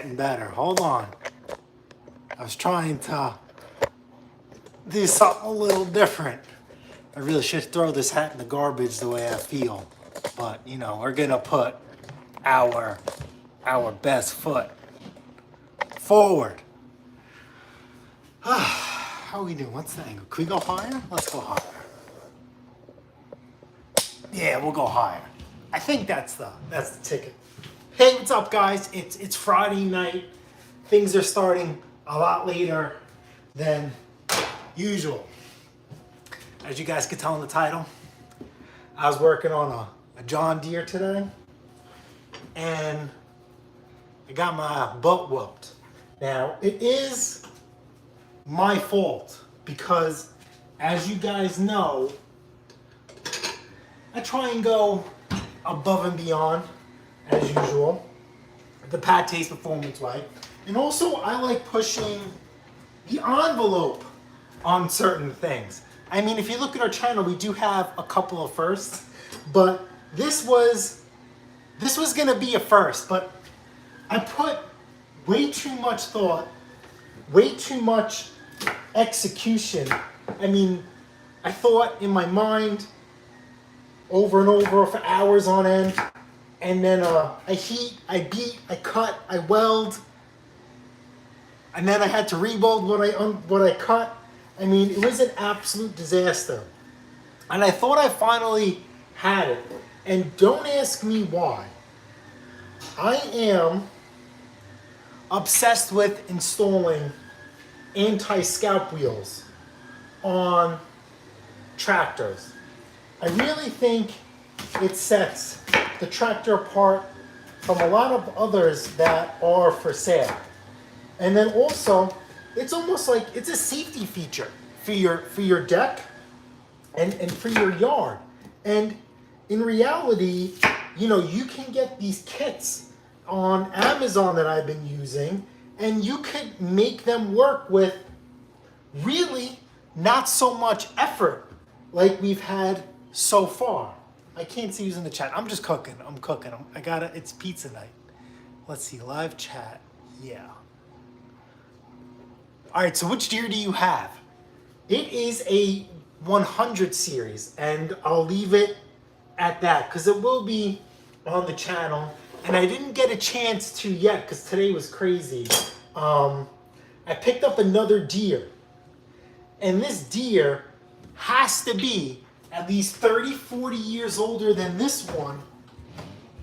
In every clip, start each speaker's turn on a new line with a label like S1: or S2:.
S1: Getting better. Hold on. I was trying to do something a little different. I really should throw this hat in the garbage the way I feel. But, you know, we're going to put our best foot forward. How are we doing? What's the angle? Can we go higher? Let's go higher. Yeah, we'll go higher. I think that's the ticket. Hey, what's up, guys? It's Friday night. Things are starting a lot later than usual. As you guys can tell in the title, I was working on a John Deere today, and I got my butt whooped. Now, it is my fault because, as you guys know, I try and go above and beyond, as usual, the Pat Taste Performance way. And also, I like pushing the envelope on certain things. I mean, if you look at our channel, we do have a couple of firsts, but this was gonna be a first, but I put way too much thought, way too much execution. I mean, I thought in my mind over and over for hours on end, and then I heat, I beat, I cut, I weld, and then I had to rebuild what I cut. I mean, it was an absolute disaster. And I thought I finally had it. And don't ask me why. I am obsessed with installing anti-scalp wheels on tractors. I really think it sets the tractor apart from a lot of others that are for sale. And then also, it's almost like it's a safety feature for your deck and for your yard. And in reality, you know, you can get these kits on Amazon that I've been using, and you could make them work with really not so much effort like we've had so far. I can't see who's in the chat. I'm just cooking. I'm cooking. It's pizza night. Let's see, live chat. Yeah. All right, so which Deere do you have? It is a 100 series, and I'll leave it at that because it will be on the channel. And I didn't get a chance to yet because today was crazy. I picked up another Deere, and this Deere has to be at least 30, 40 years older than this one,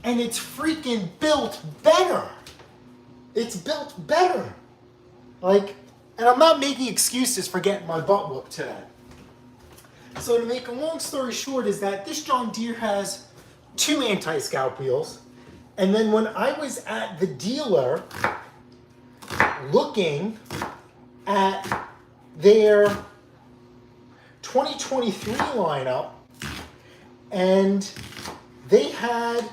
S1: and it's freaking built better. It's built better. Like, and I'm not making excuses for getting my butt whooped today. So to make a long story short is that this John Deere has 2 anti-scalp wheels. And then when I was at the dealer looking at their 2023 lineup, and they had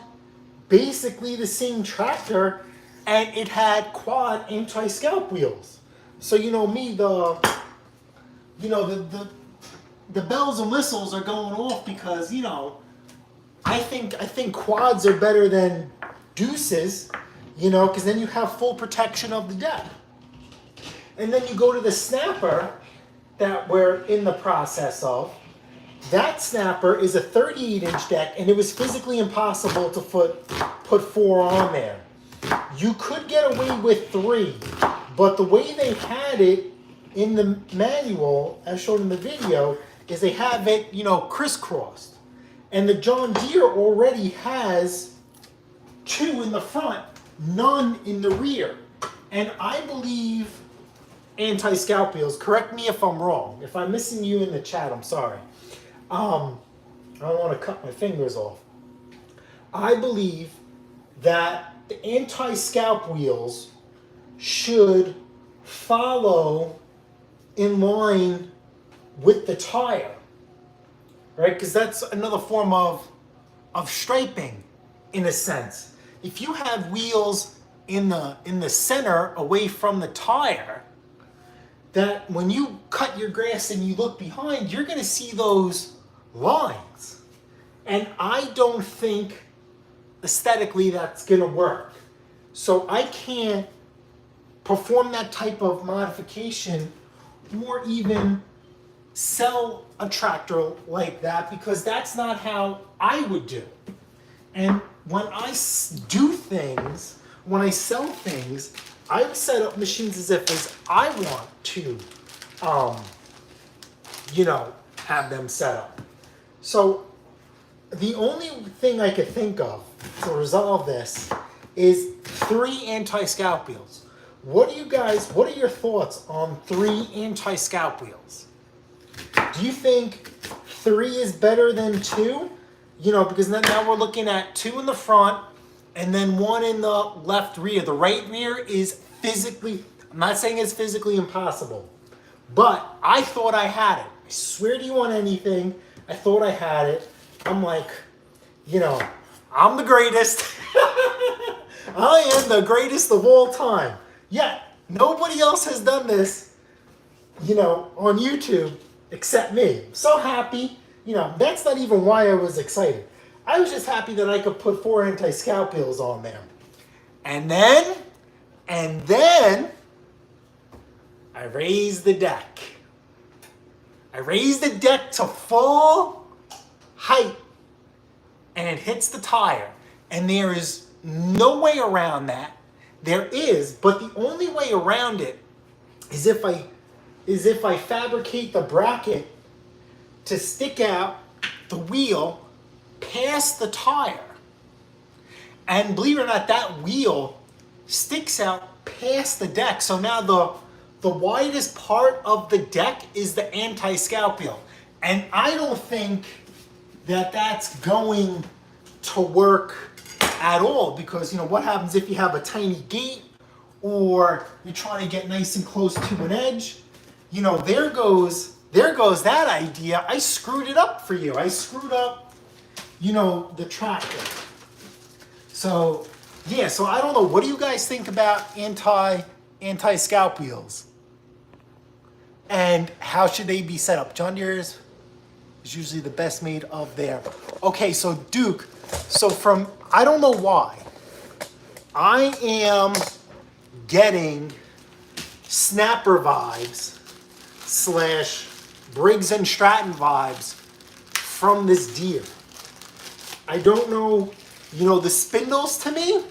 S1: basically the same tractor, and it had quad anti-scalp wheels. So you know me, the bells and whistles are going off because, you know, I think quads are better than deuces, you know, because then you have full protection of the deck. And then you go to the snapper that we're in the process of. That snapper is a 38-inch deck, and it was physically impossible to put 4 on there. You could get away with 3, but the way they had it in the manual, as shown in the video, is they have it, you know, crisscrossed. And the John Deere already has 2 in the front, none in the rear. And I believe anti-scalp wheels, correct me if I'm wrong. If I'm missing you in the chat, I'm sorry. I don't want to cut my fingers off. I believe that the anti-scalp wheels should follow in line with the tire, right? Because that's another form of striping, in a sense. If you have wheels in the center away from the tire, that when you cut your grass and you look behind, you're going to see those lines. And I don't think aesthetically that's going to work. So I can't perform that type of modification or even sell a tractor like that, because that's not how I would do. And when I do things, when I sell things, I set up machines as I want to, have them set up. So the only thing I could think of to resolve this is 3 anti-scalp wheels. What are your thoughts on 3 anti-scalp wheels? Do you think 3 is better than 2? Because now we're looking at 2 in the front and then 1 in the left rear. The right rear is physically, I'm not saying it's physically impossible, but I thought I had it. I swear to you on anything, I thought I had it. I'm like, I'm the greatest. I am the greatest of all time. Yet, nobody else has done this, on YouTube except me. I'm so happy. That's not even why I was excited. I was just happy that I could put 4 anti-scalp wheels on there. And then, I raised the deck. I raised the deck to full height, and it hits the tire. And there is no way around that. There is, but the only way around it is if I fabricate the bracket to stick out the wheel past the tire. And believe it or not, that wheel sticks out past the deck. So now the widest part of the deck is the anti-scalp wheel. And I don't think that that's going to work at all, because what happens if you have a tiny gate or you're trying to get nice and close to an edge? There goes that idea. I screwed it up for you. I screwed up, the tractor. So I don't know. What do you guys think about anti-scalp wheels? And how should they be set up? John Deere's is usually the best made of there. Okay, so Duke, I don't know why, I am getting Snapper vibes / Briggs & Stratton vibes from this Deere. I don't know, the spindles to me,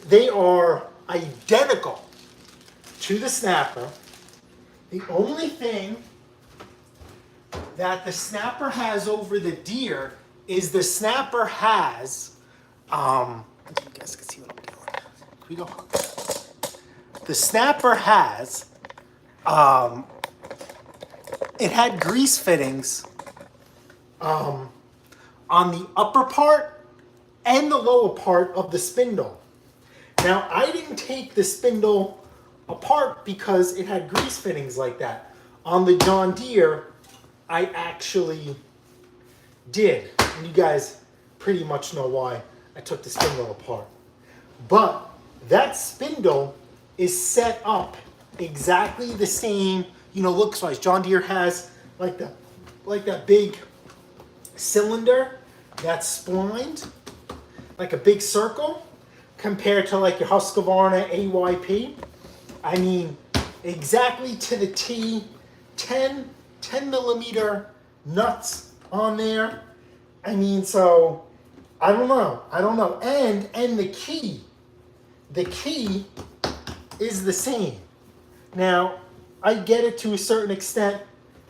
S1: they are identical to the Snapper. The only thing that the Snapper has over the Deere is the Snapper has, you guys can see what I'm doing. Can we go? The Snapper has, it had grease fittings on the upper part and the lower part of the spindle. Now, I didn't take the spindle apart because it had grease fittings like that. On the John Deere, I actually did. And you guys pretty much know why I took the spindle apart. But that spindle is set up exactly the same, looks-wise. John Deere has like that big cylinder that's splined, like a big circle, compared to like your Husqvarna AYP. I mean, exactly to the T, 10 millimeter nuts on there. I mean, so I don't know. And the key is the same. Now, I get it to a certain extent.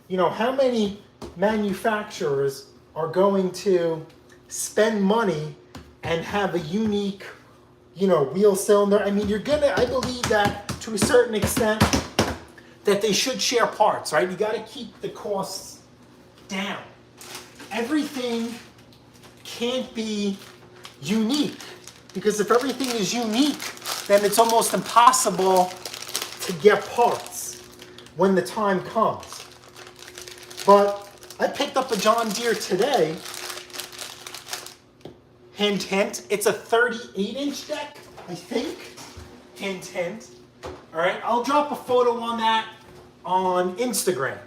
S1: How many manufacturers are going to spend money and have a unique, wheel cylinder? I mean, I believe that to a certain extent that they should share parts, right? You got to keep the costs down. Everything can't be unique, because if everything is unique, then it's almost impossible to get parts when the time comes. But I picked up a John Deere today. Hint, hint. It's a 38-inch deck, I think. Hint, hint. All right, I'll drop a photo on that on Instagram.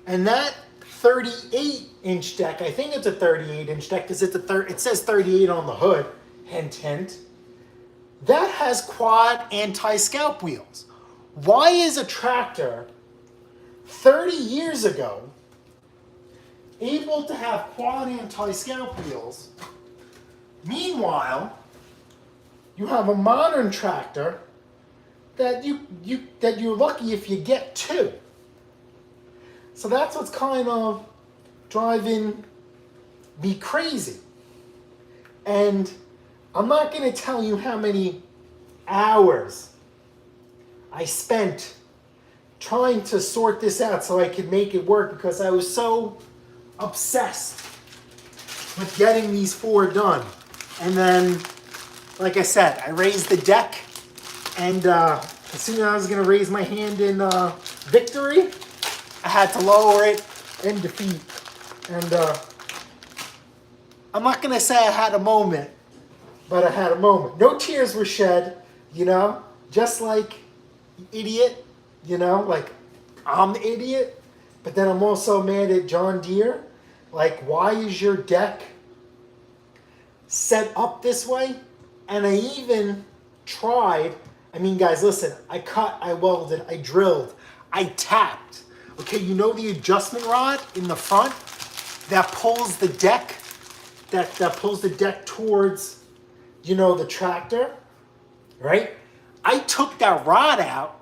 S1: And that 38-inch deck, I think it's a 38-inch deck because it says 38 on the hood. Hint, hint. that has quad anti-scalp wheels. Why is a tractor 30 years ago able to have quad anti-scalp wheels? Meanwhile, you have a modern tractor that you're lucky if you get two. So that's what's kind of driving me crazy. And I'm not going to tell you how many hours I spent trying to sort this out so I could make it work, because I was so obsessed with getting these four done. And then, like I said, I raised the deck, and as soon as I was going to raise my hand in victory, I had to lower it in defeat. And I'm not going to say I had a moment, but I had a moment. No tears were shed, you know, just like idiot, you know, like I'm the idiot, but then I'm also mad at John Deere. Like, why is your deck set up this way? And I even tried, I mean, guys, listen, I cut, I welded, I drilled, I tapped. Okay, you know the adjustment rod in the front that pulls the deck, that pulls the deck towards, you know, the tractor, right? I took that rod out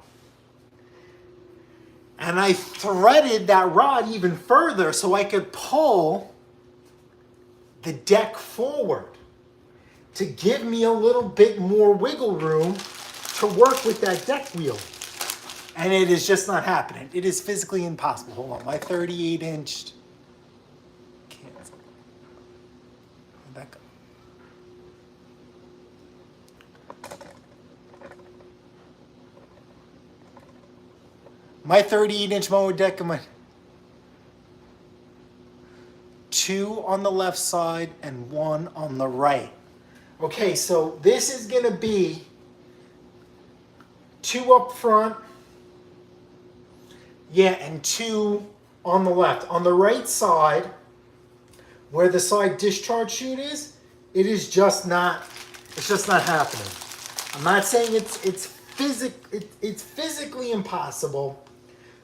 S1: and I threaded that rod even further so I could pull the deck forward to give me a little bit more wiggle room to work with that deck wheel. And it is just not happening. It is physically impossible. Hold on, my 38-inch. Cancel. Where'd that go? My 38-inch mower deck, and my two on the left side and one on the right. Okay, so this is gonna be two up front, yeah, and two on the left. On the right side, where the side discharge chute is, it is just not, it's just not happening. I'm not saying it's physically impossible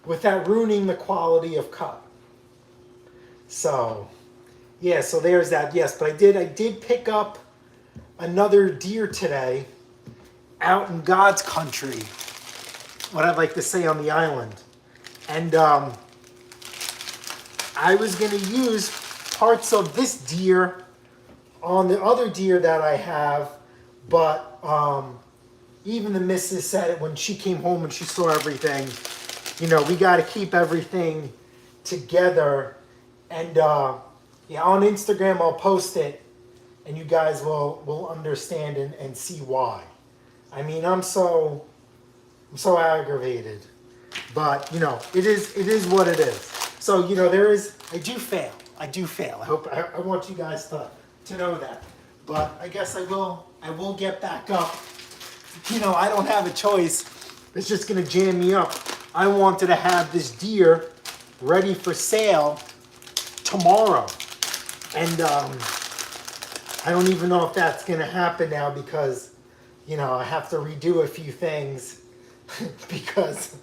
S1: without ruining the quality of cut. So, yeah, so there's that. Yes, but I did pick up another Deere today out in God's country, what I'd like to say on the island. And I was going to use parts of this Deere on the other Deere that I have, but even the missus said it when she came home and she saw everything, you know, we got to keep everything together. And yeah, on Instagram I'll post it, and you guys will understand and see why. I mean, I'm so aggravated, but you know, it is what it is. So, you know, I do fail. I want you guys to know that. But I guess I will get back up. You know, I don't have a choice. It's just gonna jam me up. I wanted to have this Deere ready for sale tomorrow, and I don't even know if that's gonna happen now, because, you know, I have to redo a few things because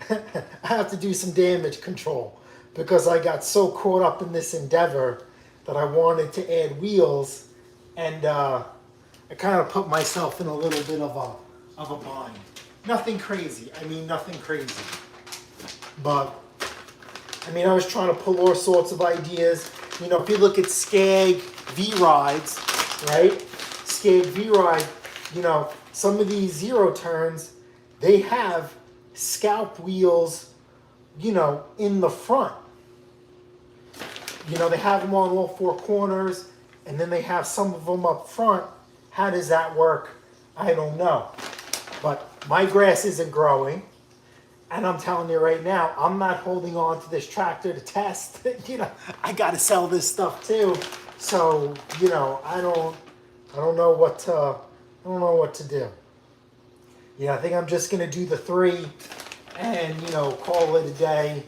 S1: I have to do some damage control, because I got so caught up in this endeavor that I wanted to add wheels, and I kind of put myself in a little bit of a bind. Nothing crazy. I mean, nothing crazy. But I mean, I was trying to pull all sorts of ideas. You know, if you look at Skag V-Rides, right? Skag V-Ride, you know, some of these zero turns, they have scalp wheels, you know, in the front. You know, they have them on all four corners, and then they have some of them up front. How does that work? I don't know. But my grass isn't growing. And I'm telling you right now, I'm not holding on to this tractor to test. You know, I got to sell this stuff too. So, you know, I don't know what to do. Yeah, I think I'm just gonna do the 3 and, you know, call it a day.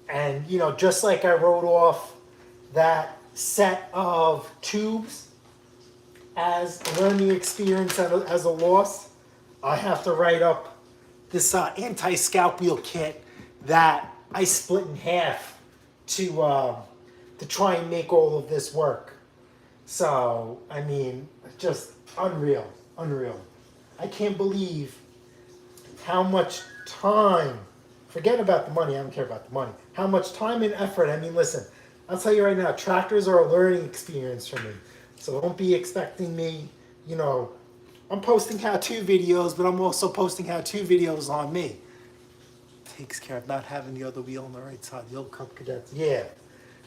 S1: And, you know, just like I wrote off that set of tubes as a learning experience, as a loss, I have to write up this anti-scalp wheel kit that I split in half to try and make all of this work. So, I mean, just unreal, unreal. I can't believe how much time, forget about the money, I don't care about the money, how much time and effort. I mean, listen, I'll tell you right now, tractors are a learning experience for me. So don't be expecting me, you know, I'm posting how-to videos, but I'm also posting how-to videos on me. Takes care of not having the other wheel on the right side, the old Cub Cadets. Yeah.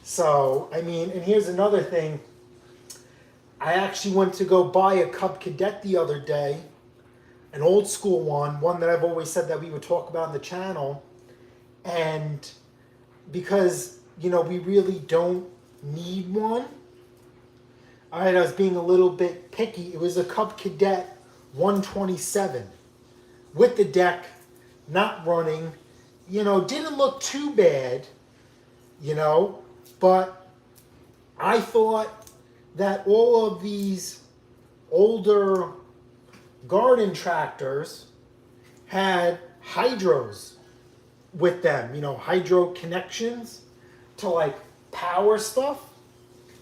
S1: So, I mean, and here's another thing. I actually went to go buy a Cub Cadet the other day, an old school one that I've always said that we would talk about on the channel. And because, you know, we really don't need one. All right, I was being a little bit picky. It was a Cub Cadet 127 with the deck, not running. You know, didn't look too bad, you know, but I thought that all of these older garden tractors had hydros with them, you know, hydro connections to like power stuff.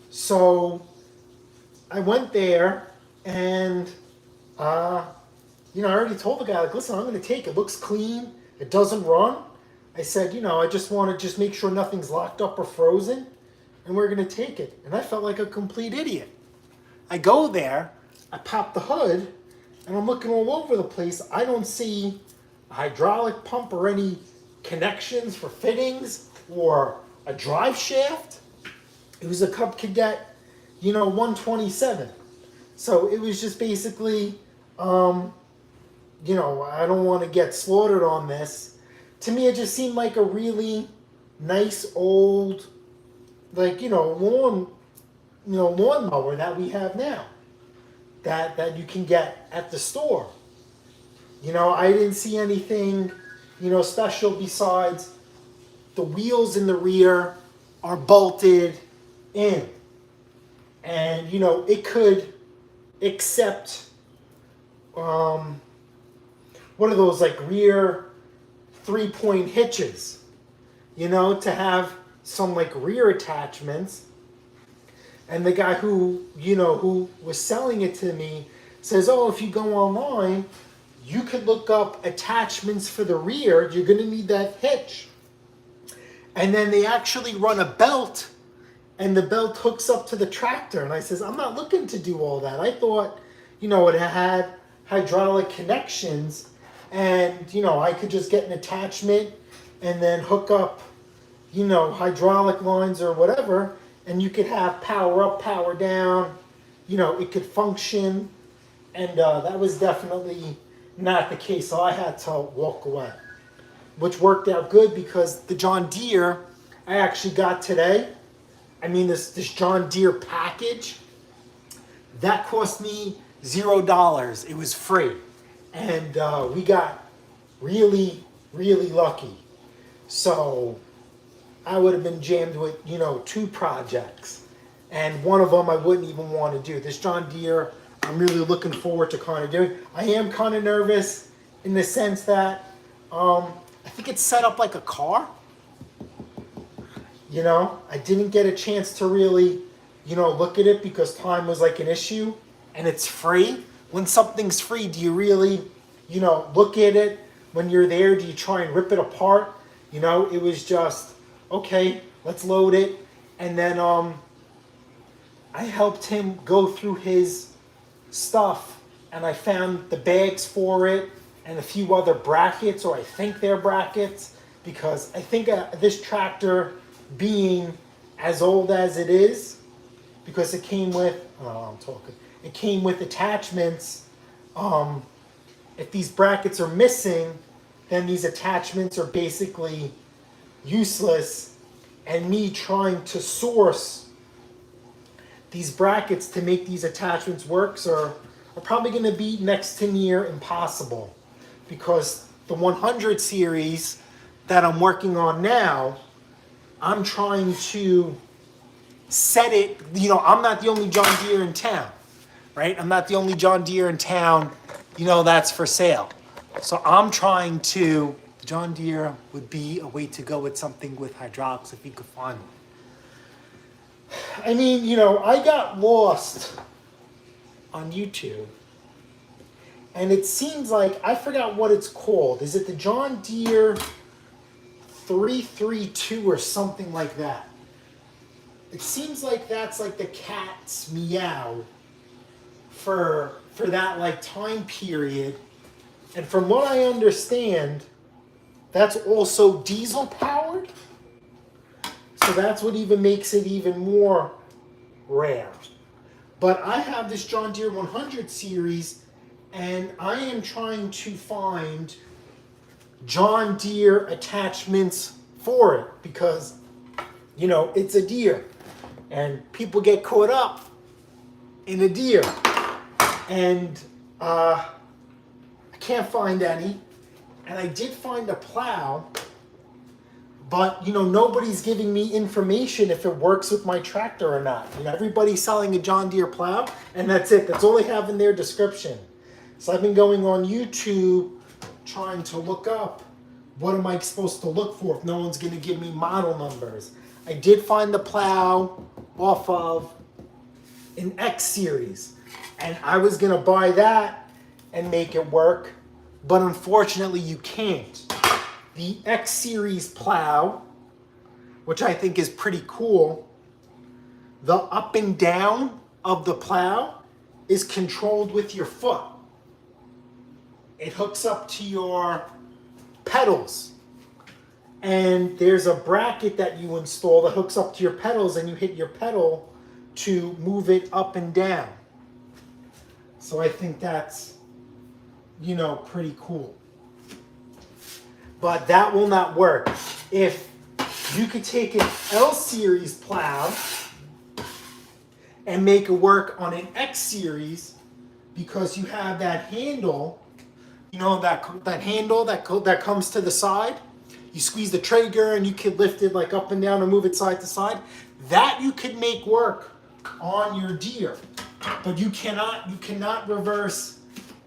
S1: So I went there and, you know, I already told the guy, like, listen, I'm going to take it. It looks clean. It doesn't run. I said, you know, I just want to just make sure nothing's locked up or frozen, and we're going to take it. And I felt like a complete idiot. I go there, I pop the hood, and I'm looking all over the place. I don't see a hydraulic pump or any connections for fittings or a drive shaft. It was a Cub Cadet, you know, 127. So it was just basically, you know, I don't want to get slaughtered on this. To me, it just seemed like a really nice old, like, you know, lawnmower that we have now, that you can get at the store. You know, I didn't see anything, you know, special besides the wheels in the rear are bolted in. And, you know, it could accept, what are those, like rear 3-point hitches, you know, to have some like rear attachments. And the guy who, you know, who was selling it to me says, oh, if you go online, you could look up attachments for the rear. You're going to need that hitch. And then they actually run a belt, and the belt hooks up to the tractor. And I says, I'm not looking to do all that. I thought, you know, it had hydraulic connections, and, you know, I could just get an attachment and then hook up, you know, hydraulic lines or whatever, and you could have power up, power down, you know, it could function. And that was definitely not the case. So I had to walk away, which worked out good because the John Deere I actually got today, I mean, this John Deere package, that cost me $0. It was free. And we got really, really lucky. So I would have been jammed with, you know, 2 projects. And one of them I wouldn't even want to do. This John Deere, I'm really looking forward to kind of doing. I am kind of nervous in the sense that I think it's set up like a car. You know, I didn't get a chance to really, you know, look at it because time was like an issue, and it's free. When something's free, do you really, you know, look at it when you're there? Do you try and rip it apart? You know, it was just, okay, let's load it. And then I helped him go through his stuff, and I found the bags for it and a few other brackets, or I think they're brackets, because I think this tractor, being as old as it is, because it came with, it came with attachments. If these brackets are missing, then these attachments are basically useless, and me trying to source these brackets to make these attachments work are probably going to be next to near impossible, because the 100 series that I'm working on now, I'm trying to set it, you know, I'm not the only John Deere in town, right? I'm not the only John Deere in town, that's for sale. So I'm trying to, John Deere would be a way to go with something with hydraulics if you could find it. I mean, I got lost on YouTube. And it seems like, I forgot what it's called. Is it the John Deere 332 or something like that? It seems like that's like the cat's meow for that like time period. And from what I understand, that's also diesel powered. So that's what even makes it even more rare. But I have this John Deere 100 series, and I am trying to find John Deere attachments for it because, it's a Deere. And people get caught up in a Deere. And I can't find any. And I did find a plow, but nobody's giving me information if it works with my tractor or not. Everybody's selling a John Deere plow, and that's it. That's all they have in their description. So I've been going on YouTube trying to look up what am I supposed to look for if no one's going to give me model numbers. I did find the plow off of an X series, and I was going to buy that and make it work, but unfortunately you can't. The X series plow, which I think is pretty cool, the up and down of the plow is controlled with your foot. It hooks up to your pedals. And there's a bracket that you install that hooks up to your pedals, and you hit your pedal to move it up and down. So I think that's, pretty cool. But that will not work. If you could take an L series plow and make it work on an X series, because you have that handle, that handle that comes to the side. You squeeze the trigger and you can lift it like up and down or move it side to side. That you could make work on your Deere. But you cannot reverse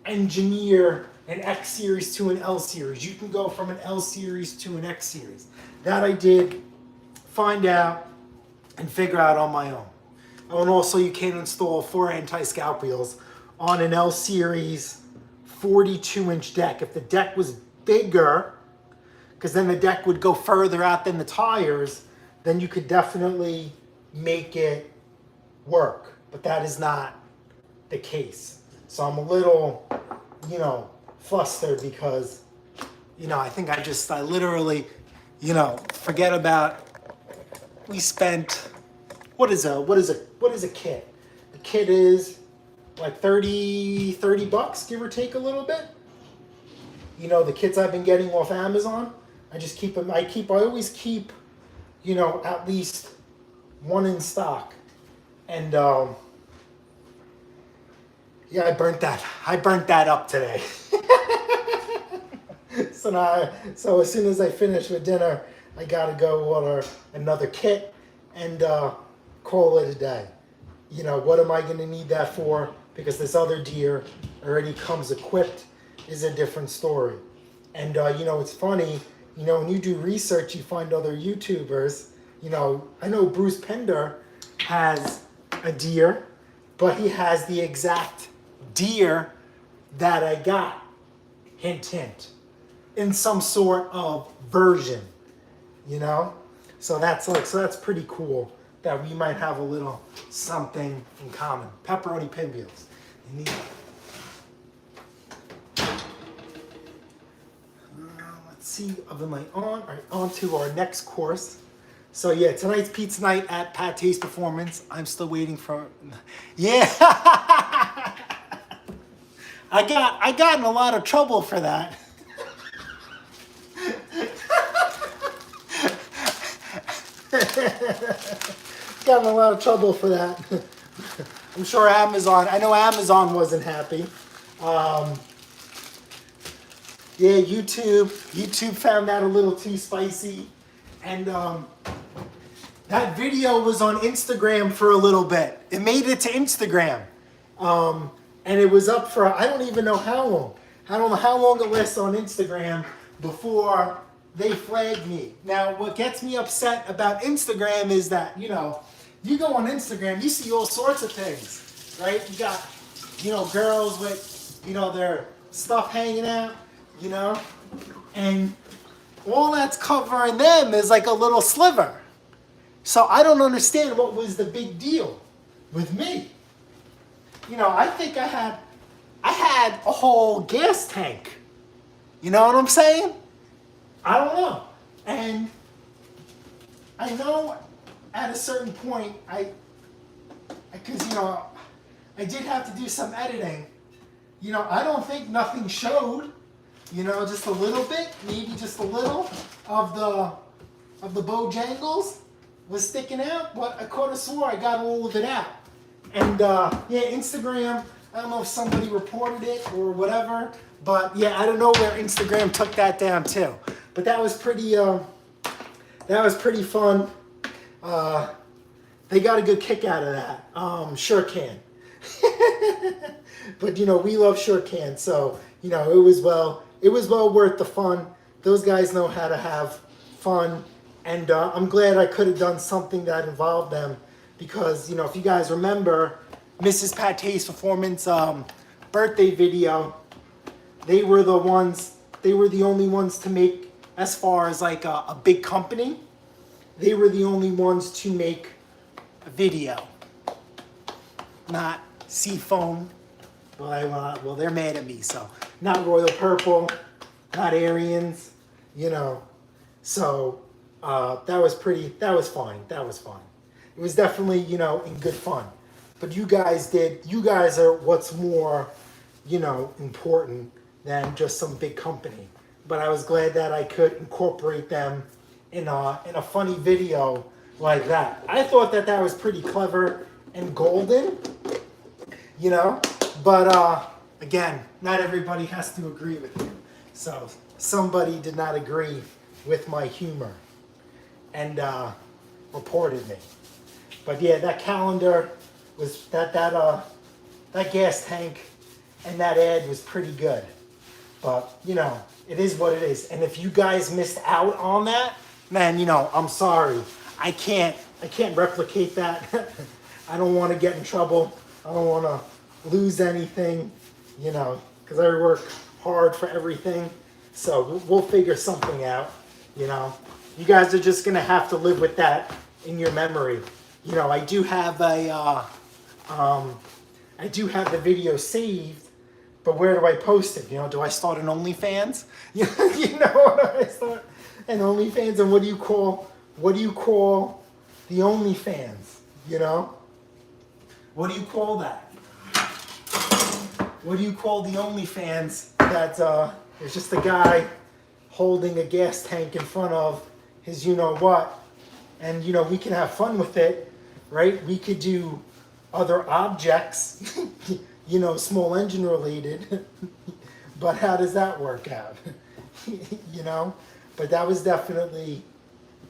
S1: engineer an X series to an L series. You can go from an L series to an X series. That I did find out and figure out on my own. And also you can install 4 anti-scalp wheels on an L series 42-inch deck. If the deck was bigger, because then the deck would go further out than the tires, then you could definitely make it work. But that is not the case. So I'm a little, flustered because, I think I literally, forget about, we spent, what is a kit? The kit is like 30 bucks, give or take a little bit. The kits I've been getting off Amazon, I just keep them, I always keep, at least one in stock. And, yeah, I burnt that up today. So as soon as I finish with dinner, I gotta go order another kit and call it a day. What am I gonna need that for? Because this other Deere already comes equipped is a different story. And it's funny, when you do research, you find other YouTubers. I know Bruce Pender has a Deere, but he has the exact Deere that I got. Hint, hint. In some sort of version, So that's pretty cool that we might have a little something in common. Pepperoni pinwheels. Let's see, oven light on. All right, on to our next course. So yeah, tonight's pizza night at Pate's Performance. I'm still waiting for, yeah. I got in a lot of trouble for that. Got in a lot of trouble for that. I'm sure I know Amazon wasn't happy. Yeah, YouTube found that a little too spicy. And that video was on Instagram for a little bit. It made it to Instagram. And it was up for, I don't even know how long. I don't know how long it lasts on Instagram before they flagged me. Now, what gets me upset about Instagram is that, you know, you go on Instagram, you see all sorts of things, right? You got, you know, girls with, you know, their stuff hanging out, you know, and all that's covering them is like a little sliver. So I don't understand what was the big deal with me. You know, I think I had a whole gas tank. You know what I'm saying? I don't know. And I know at a certain point, because, you know, I did have to do some editing. You know, I don't think nothing showed. You know, just a little bit, maybe just a little of the Bojangles was sticking out, but I could have swore I got all of it out. And yeah, Instagram, I don't know if somebody reported it or whatever, but yeah, I don't know where Instagram took that down too. But that was pretty fun. They got a good kick out of that. Sure can. But you know, we love Sure Can, so you know, it was well worth the fun. Those guys know how to have fun, and I'm glad I could have done something that involved them, because you know, if you guys remember Mrs. Pate's performance birthday video, they were the only ones to make, as far as like a big company, they were the only ones to make a video, not Seafoam. Well, they're mad at me, so not Royal Purple, not Arians, you know. So that was fine. It was definitely, you know, in good fun. But you guys are what's more, you know, important than just some big company. But I was glad that I could incorporate them in a funny video like that. I thought that was pretty clever and golden, you know. But again, not everybody has to agree with you. So somebody did not agree with my humor and reported me. But yeah, that calendar was that gas tank and that ad was pretty good. But you know, it is what it is. And if you guys missed out on that, man, you know, I'm sorry. I can't replicate that. I don't want to get in trouble. I don't want to lose anything, you know, because I work hard for everything. So we'll figure something out, you know. You guys are just going to have to live with that in your memory. You know, I do have the video saved, but where do I post it? You know, do I start an OnlyFans? You know, I start an OnlyFans, and what do you call the OnlyFans? You know, what do you call that? What do you call the OnlyFans that there's just a guy holding a gas tank in front of his you know what, and you know, we can have fun with it, right? We could do other objects, you know, small engine related, but how does that work out? You know, but that was definitely,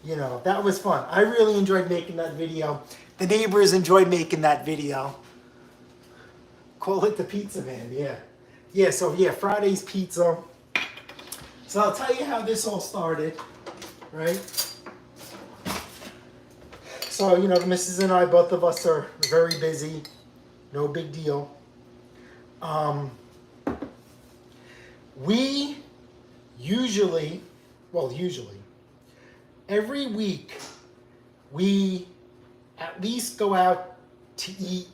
S1: you know, that was fun. I really enjoyed making that video. The neighbors enjoyed making that video. Call it the Pizza Man, yeah. Yeah, so yeah, Friday's pizza. So I'll tell you how this all started, right? So, you know, the missus and I, both of us are very busy. No big deal. We usually, every week, we at least go out to eat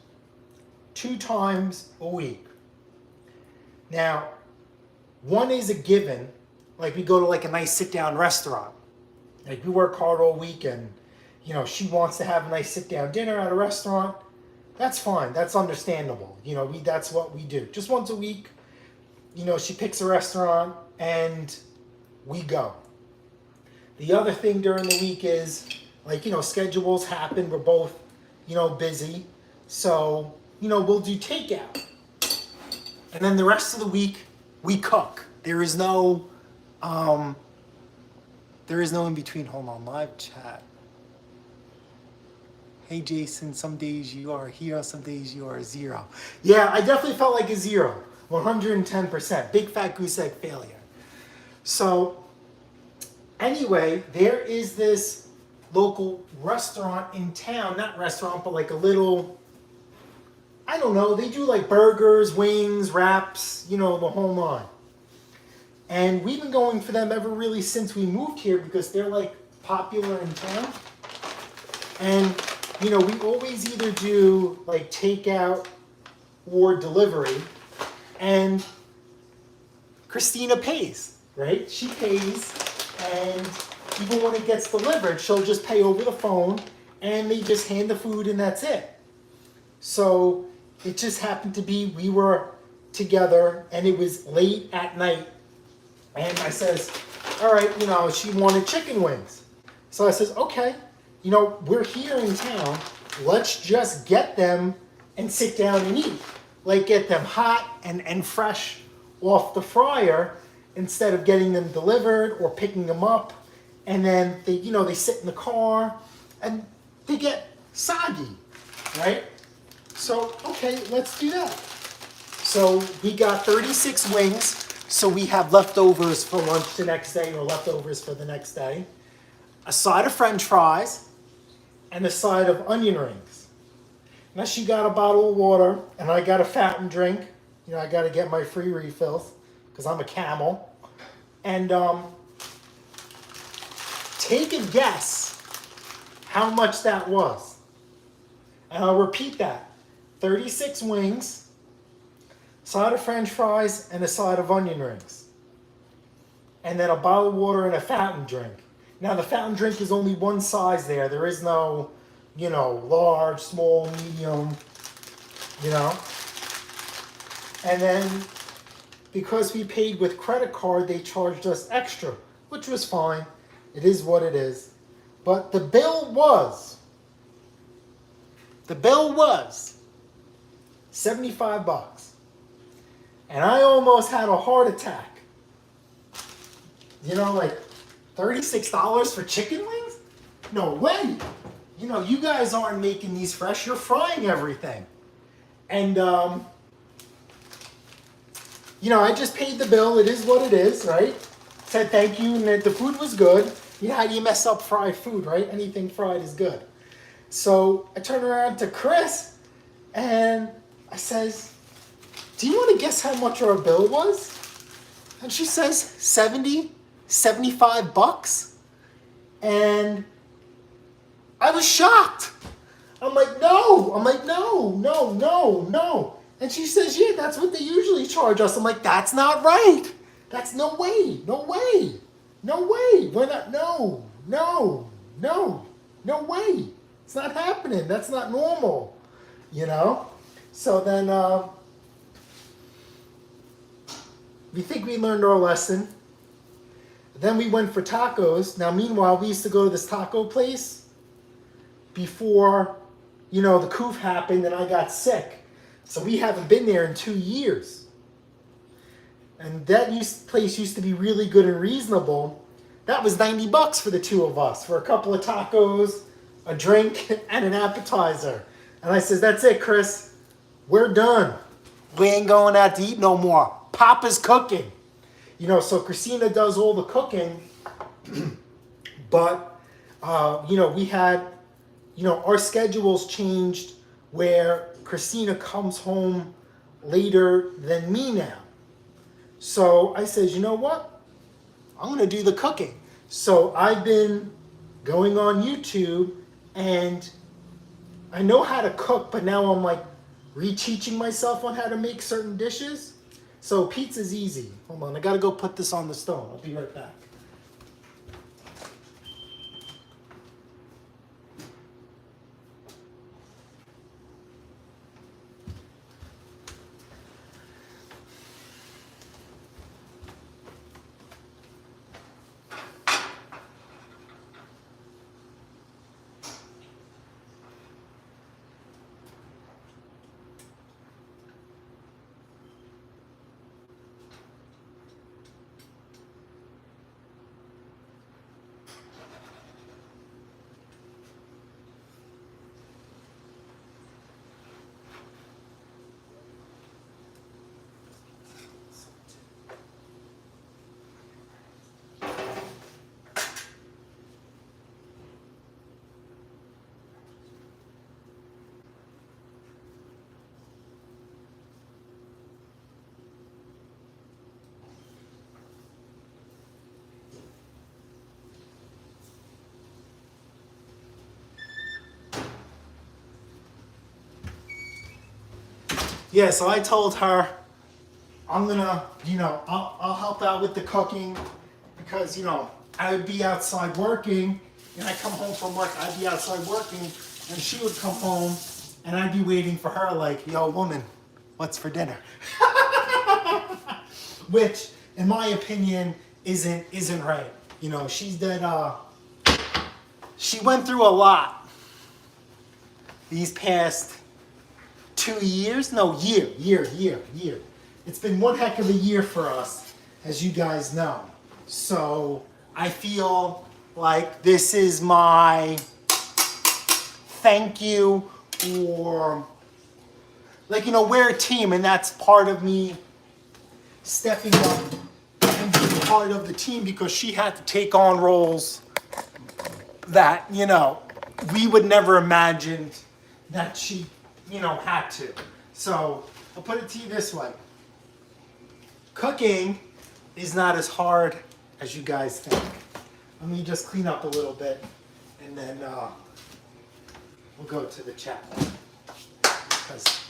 S1: 2 times a week. Now, one is a given, like we go to like a nice sit-down restaurant. Like we work hard all week and, you know, she wants to have a nice sit-down dinner at a restaurant. That's fine, that's understandable. You know, that's what we do. Just once a week, you know, she picks a restaurant and we go. The other thing during the week is, like, you know, schedules happen. We're both, you know, busy. So, you know, we'll do takeout. And then the rest of the week, we cook. There is no in between. Hold on, live chat. Hey Jason, some days you are a hero, some days you are a zero. Yeah, I definitely felt like a zero. 110%. Big fat goose egg failure. So anyway, there is this local restaurant in town, not restaurant, but like a little, I don't know, they do like burgers, wings, wraps, you know, the whole nine. And we've been going for them ever really since we moved here because they're like popular in town. And, you know, we always either do like takeout or delivery. And Christina pays, right? She pays, and even when it gets delivered, she'll just pay over the phone, and they just hand the food, and that's it. So it just happened to be we were together, and it was late at night, and I says, all right, you know, she wanted chicken wings. So I says, okay, you know, we're here in town. Let's just get them and sit down and eat. Like get them hot and fresh off the fryer instead of getting them delivered or picking them up. And then they, you know, they sit in the car and they get soggy, right? So, okay, let's do that. So we got 36 wings. So we have leftovers for lunch the next day or leftovers for the next day. A side of French fries and a side of onion rings. Now she got a bottle of water and I got a fountain drink. You know, I got to get my free refills because I'm a camel. And take a guess how much that was. And I'll repeat that. 36 wings, side of French fries, and a side of onion rings. And then a bottle of water and a fountain drink. Now the fountain drink is only one size there. There is no, you know, large, small, medium, you know. And then because we paid with credit card, they charged us extra, which was fine. It is what it is. But the bill was $75. And I almost had a heart attack. You know, like $36 for chicken wings? No way. You know, you guys aren't making these fresh. You're frying everything. And, you know, I just paid the bill. It is what it is, right? Said thank you, and the food was good. You know how do you mess up fried food, right? Anything fried is good. So I turned around to Chris, and I says, do you want to guess how much our bill was? And she says, $75. And I was shocked. I'm like, no. And she says, yeah, that's what they usually charge us. I'm like, that's not right. That's no way. We're not, no way. It's not happening. That's not normal, you know? So then we think we learned our lesson. Then we went for tacos. Now, meanwhile, we used to go to this taco place before, you know, the coof happened and I got sick. So we haven't been there in 2 years. And that place used to be really good and reasonable. That was $90 for the two of us for a couple of tacos, a drink, and an appetizer. And I says, that's it, Chris. We're done. We ain't going out to eat no more. Papa's cooking. You know, so Christina does all the cooking. But, you know, we had, you know, our schedules changed where Christina comes home later than me now. So I says, you know what? I'm going to do the cooking. So I've been going on YouTube and I know how to cook, but now I'm like reteaching myself on how to make certain dishes. So pizza's easy. Hold on, I got to go put this on the stone. I'll be right back. Yeah, so I told her I'm gonna, I'll help out with the cooking because, I would be outside working and I come home from work, I'd be outside working and she would come home and I'd be waiting for her like, yo, woman, what's for dinner? Which, in my opinion, isn't right. She's that, she went through a lot these past 2 years. No, year. It's been one heck of a year for us, as you guys know. So I feel like this is my thank you, or like, we're a team, and that's part of me stepping up and being part of the team because she had to take on roles that, we would never imagine that she, had to. So I'll put it to you this way. Cooking is not as hard as you guys think. Let me just clean up a little bit and then we'll go to the chat because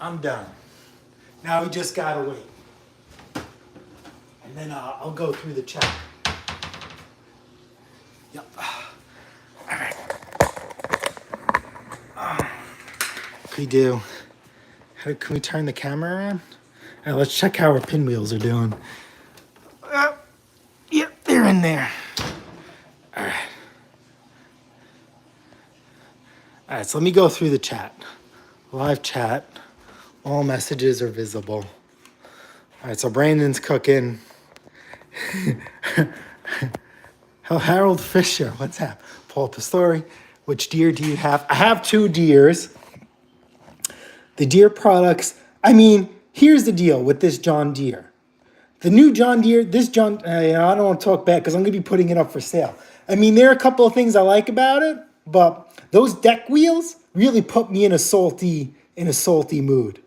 S1: I'm done. Now we just gotta wait. And then I'll go through the chat. Yep. All right. We do. Can we turn the camera around? All right, let's check how our pinwheels are doing. Yep, they're in there. All right. All right, so let me go through the chat. Live chat. All messages are visible. All right, so Brandon's cooking. Oh, Harold Fisher, what's that? Paul Pastori, which Deere do you have? I have 2 Deeres. The Deere products, here's the deal with this John Deere. The new John Deere, I don't want to talk bad because I'm going to be putting it up for sale. There are a couple of things I like about it, but those deck wheels really put me in a salty mood.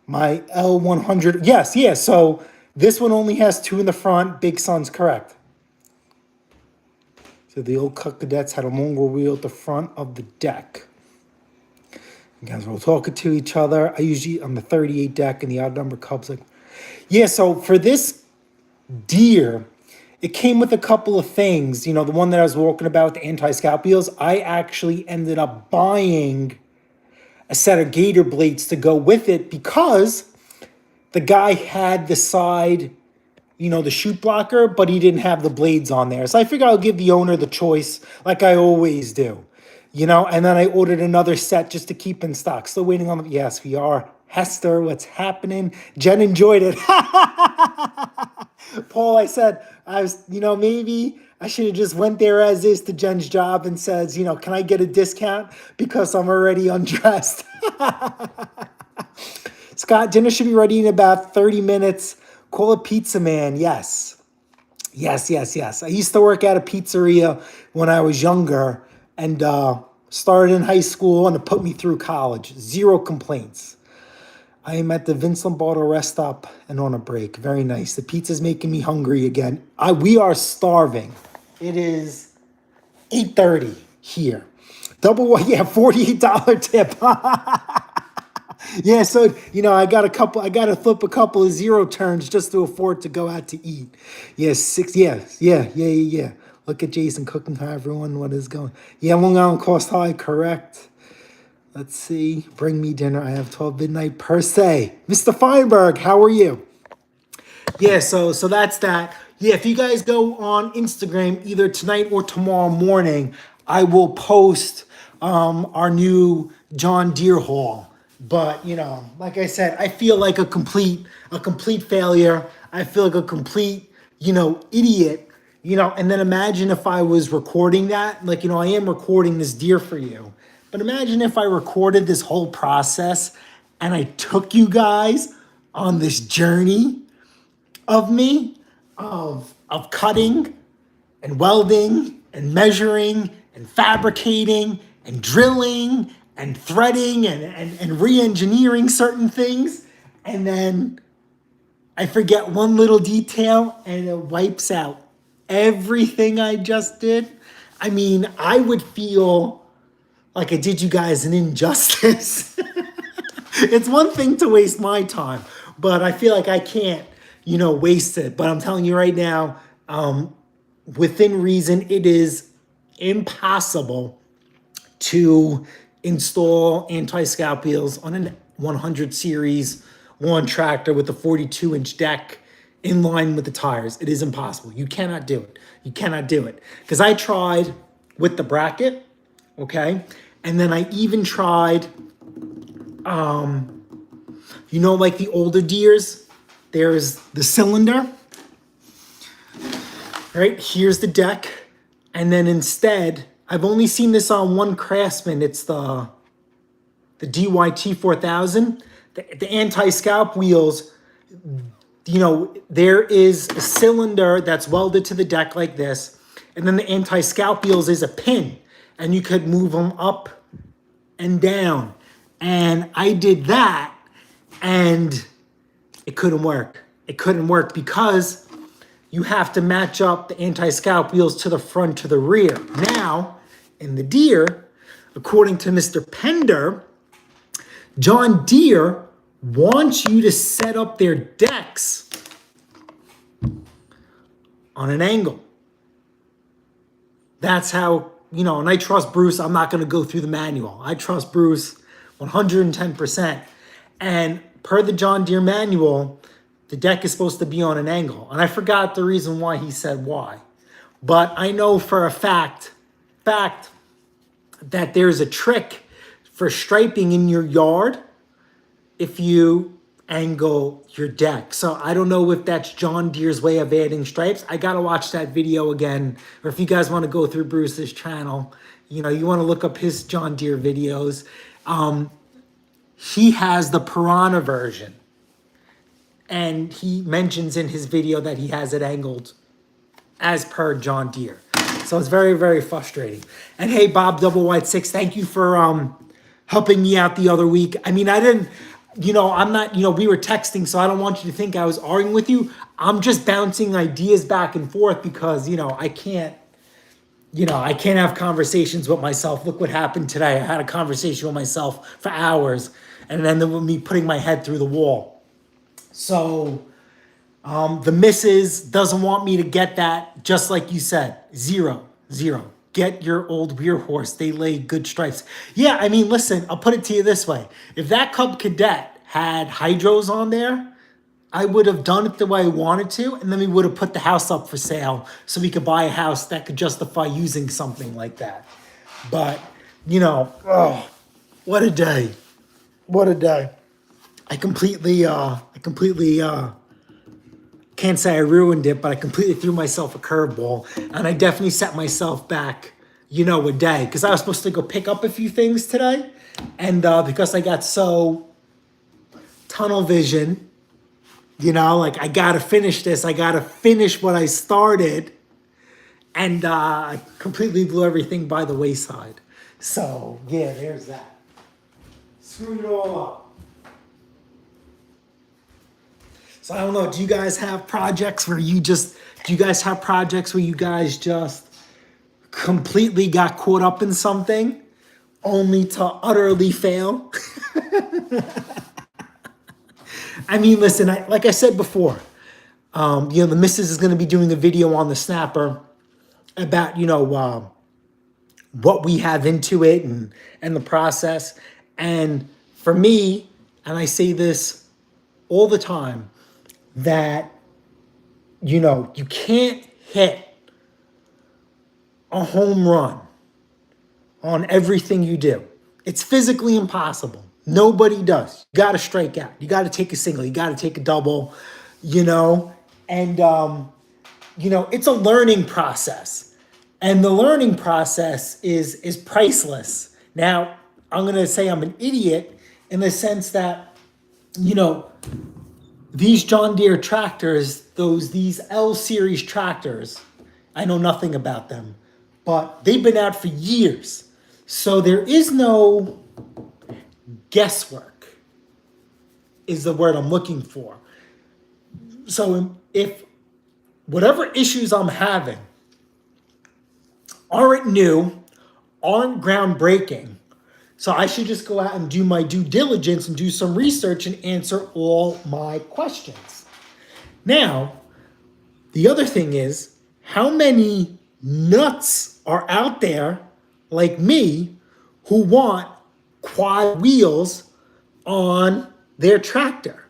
S1: My L100, yes, so this one only has 2 in the front. Big Son's correct. So the old Cut Cadets had a longer wheel at the front of the deck. You guys were all talking to each other. I'm the 38 deck and the odd number Cubs. Yeah, so for this Deere, it came with a couple of things. The one that I was walking about, the anti-scalp wheels, I actually ended up buying a set of gator blades to go with it because the guy had the side, the chute blocker, but he didn't have the blades on there. So I figured I'll give the owner the choice like I always do. And then I ordered another set just to keep in stock. Still waiting on yes, we are. Hester, what's happening? Jen enjoyed it. Paul, I said, maybe I should have just went there as is to Jen's job and says, can I get a discount because I'm already undressed? Scott, dinner should be ready in about 30 minutes. Call a pizza man. Yes. I used to work at a pizzeria when I was younger and started in high school and it put me through college. 0 complaints. I am at the Vince Lombardo rest stop and on a break. Very nice. The pizza's making me hungry again. We are starving. It is 8:30 here. $48 tip. Yeah, so I got to flip a couple of 0 turns just to afford to go out to eat. Yes, 6. Yeah. Look at Jason cooking. Hi everyone, what is going? Yeah, Long Island cost high, correct. Let's see. Bring me dinner. I have 12 midnight per se. Mr. Feinberg, how are you? Yeah, so that's that. Yeah, if you guys go on Instagram either tonight or tomorrow morning, I will post our new John Deere haul. But like I said, I feel like a complete failure. I feel like a complete idiot. And then imagine if I was recording that. I am recording this Deere for you. But imagine if I recorded this whole process and I took you guys on this journey of me, of cutting and welding and measuring and fabricating and drilling and threading and re-engineering certain things. And then I forget one little detail and it wipes out everything I just did. I would feel like I did you guys an injustice. It's one thing to waste my time, but I feel like I can't, waste it. But I'm telling you right now, within reason, it is impossible to install anti-scalp wheels on a 100 series lawn tractor with a 42-inch deck in line with the tires. It is impossible. You cannot do it. You cannot do it. Because I tried with the bracket, okay? And then I even tried, like the older Deeres, there's the cylinder, right? Here's the deck. And then instead, I've only seen this on one Craftsman. It's the d.i.y T4000. The anti-scalp wheels, there is a cylinder that's welded to the deck like this. And then the anti-scalp wheels is a pin. And you could move them up and down. And I did that, and it couldn't work. It couldn't work because you have to match up the anti-scalp wheels to the front to the rear. Now, in the Deere, according to Mr. Pender, John Deere wants you to set up their decks on an angle. That's how, and I trust Bruce. I'm not going to go through the manual. I trust Bruce 110%. And per the John Deere manual, the deck is supposed to be on an angle. And I forgot the reason why he said why. But I know for a fact that there's a trick for striping in your yard if you angle your deck. So I don't know if that's John Deere's way of adding stripes. I got to watch that video again. Or if you guys want to go through Bruce's channel, you want to look up his John Deere videos. He has the Piranha version. And he mentions in his video that he has it angled as per John Deere. So it's very, very frustrating. And hey, Bob Double White 6, thank you for helping me out the other week. I mean, I didn't, I'm not, we were texting, so I don't want you to think I was arguing with you. I'm just bouncing ideas back and forth because, I can't have conversations with myself. Look what happened today. I had a conversation with myself for hours, and then with me putting my head through the wall. So the missus doesn't want me to get that, just like you said, zero. Get your old rear horse. They lay good stripes. Yeah, I mean, listen, I'll put it to you this way. If that Cub Cadet had hydros on there, I would have done it the way I wanted to, and then we would have put the house up for sale so we could buy a house that could justify using something like that. But, what a day. What a day. I completely can't say I ruined it, but I completely threw myself a curveball, and I definitely set myself back, a day, because I was supposed to go pick up a few things today, and because I got so tunnel vision, I gotta finish this, I gotta finish what I started, and I completely blew everything by the wayside. So yeah, there's that. Screwed it all up. So I don't know, do you guys have projects where you just completely got caught up in something only to utterly fail? I mean, listen, like I said before, the missus is going to be doing a video on the snapper about, what we have into it and the process. And for me, and I say this all the time, that, you can't hit a home run on everything you do. It's physically impossible. Nobody does. You got to strike out. You got to take a single. You got to take a double, and, it's a learning process. And the learning process is priceless. Now, I'm going to say I'm an idiot in the sense that, these John Deere tractors, these L series tractors, I know nothing about them, but they've been out for years. So there is no guesswork, is the word I'm looking for. So if whatever issues I'm having aren't new, aren't groundbreaking, So I should just go out and do my due diligence and do some research and answer all my questions. Now, the other thing is, how many nuts are out there like me who want quad wheels on their tractor?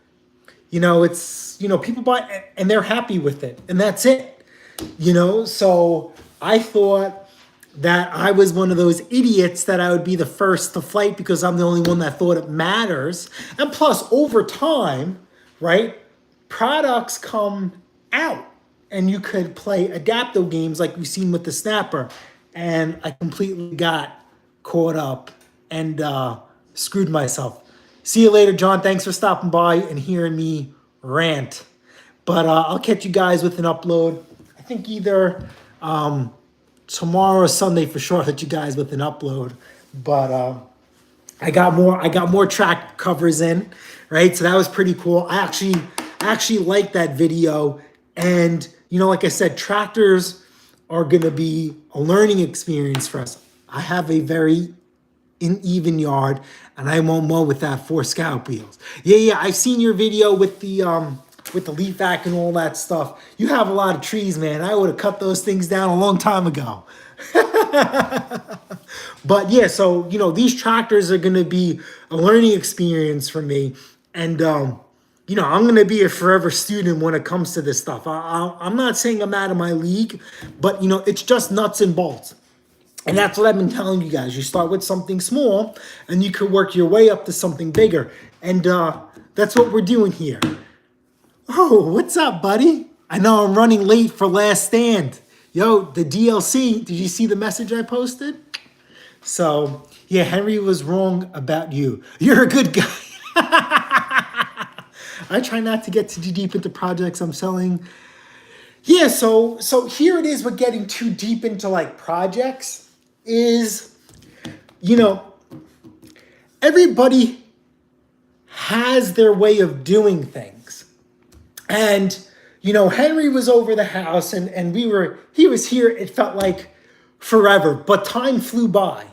S1: People buy it and they're happy with it, and that's it. So I thought that I was one of those idiots that I would be the first to flight because I'm the only one that thought it matters. And plus, over time, right, products come out and you could play adaptive games like we've seen with the Snapper. And I completely got caught up and screwed myself. See you later, John. Thanks for stopping by and hearing me rant. But I'll catch you guys with an upload. I think either tomorrow or Sunday for sure. I'll hit you guys with an upload. But I got more track covers in, right? So that was pretty cool. I actually like that video. And like I said, tractors are gonna be a learning experience for us. I have a very uneven yard, and I won't mow with that 4 Scout wheels. Yeah, I've seen your video with the leaf vac and all that stuff. You have a lot of trees, man. I would have cut those things down a long time ago. But yeah, so these tractors are gonna be a learning experience for me, and I'm gonna be a forever student when it comes to this stuff. I'm not saying I'm out of my league, but it's just nuts and bolts. And that's what I've been telling you guys. You start with something small and you can work your way up to something bigger. And that's what we're doing here. Oh, what's up, buddy? I know I'm running late for Last Stand. Yo, the DLC, did you see the message I posted? So, yeah, Henry was wrong about you. You're a good guy. I try not to get too deep into projects I'm selling. Yeah, so here it is with getting too deep into like projects is, everybody has their way of doing things. And, Henry was over the house and he was here, it felt like forever, but time flew by.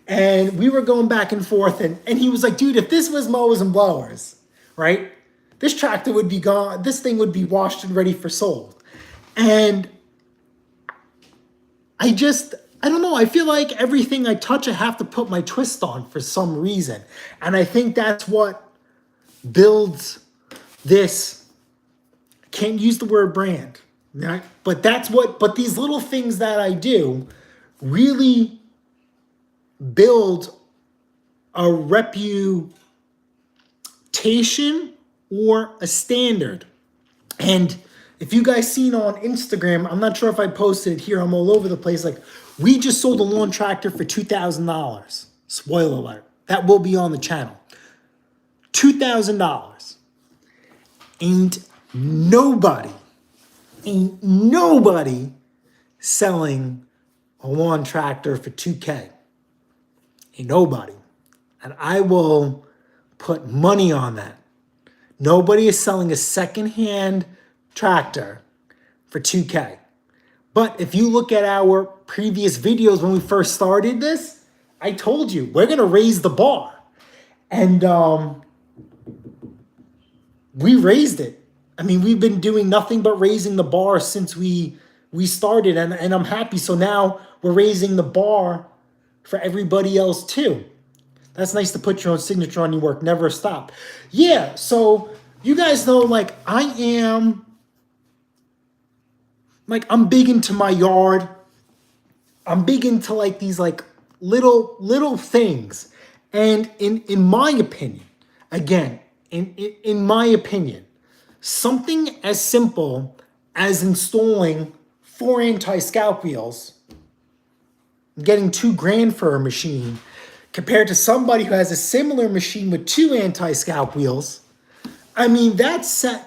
S1: And we were going back and forth and he was like, dude, if this was mowers and blowers, right? This tractor would be gone, this thing would be washed and ready for sold. And I don't know. I feel like everything I touch, I have to put my twist on for some reason. And I think that's what builds this, I can't use the word brand, right? But but these little things that I do really build a reputation or a standard. And if you guys seen on Instagram, I'm not sure if I posted it here. I'm all over the place. Like, we just sold a lawn tractor for $2,000. Spoiler alert. That will be on the channel. $2,000. Ain't nobody selling a lawn tractor for $2K. Ain't nobody. And I will put money on that. Nobody is selling a secondhand tractor for $2K. But if you look at our previous videos when we first started this, I told you we're gonna raise the bar. And we raised it. I mean, we've been doing nothing but raising the bar since we started, and I'm happy. So now we're raising the bar for everybody else too. That's nice to put your own signature on your work, never stop. Yeah, so you guys know, like, I'm big into my yard. I'm big into like these like little things. And in my opinion, again, in my opinion, something as simple as installing 4 anti-scalp wheels, getting $2,000 for a machine, compared to somebody who has a similar machine with 2 anti-scalp wheels. I mean, that's set.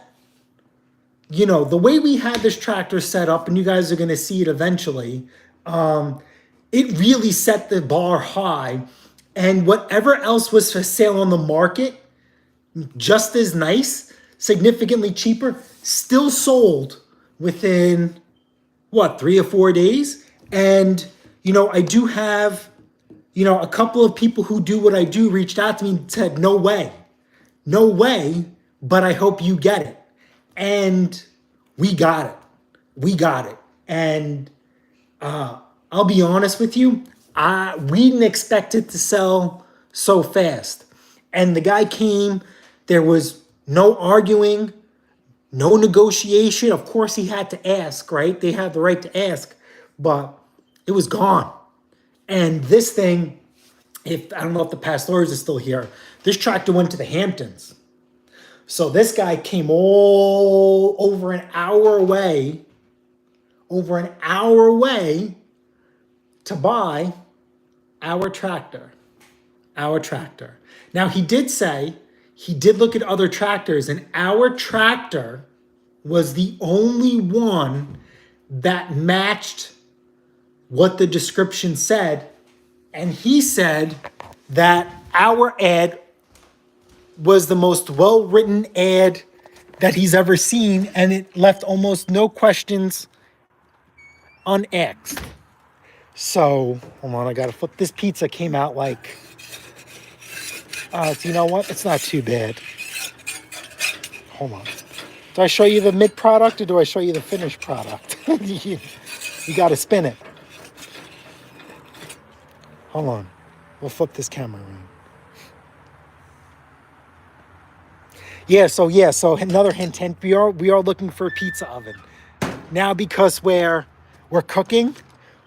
S1: The way we had this tractor set up, and you guys are going to see it eventually, it really set the bar high. And whatever else was for sale on the market, just as nice, significantly cheaper, still sold within, 3 or 4 days? And, I do have a couple of people who do what I do reached out to me and said, no way, no way, but I hope you get it. And we got it. We got it. And I'll be honest with you, we didn't expect it to sell so fast. And the guy came, there was no arguing, no negotiation. Of course, he had to ask, right? They have the right to ask, but it was gone. And this thing, if I don't know if the Pastors is still here, this tractor went to the Hamptons. So this guy came all over an hour away to buy our tractor. Our tractor. Now, he did say, he did look at other tractors, and our tractor was the only one that matched what the description said. And he said that our ad was the most well-written ad that he's ever seen, and it left almost no questions unasked. So, hold on, I gotta flip. This pizza came out like, so you know what? It's not too bad. Hold on. Do I show you the mid product or do I show you the finished product? You gotta spin it. Hold on. We'll flip this camera around. So another hint, we are looking for a pizza oven. Now because we're cooking,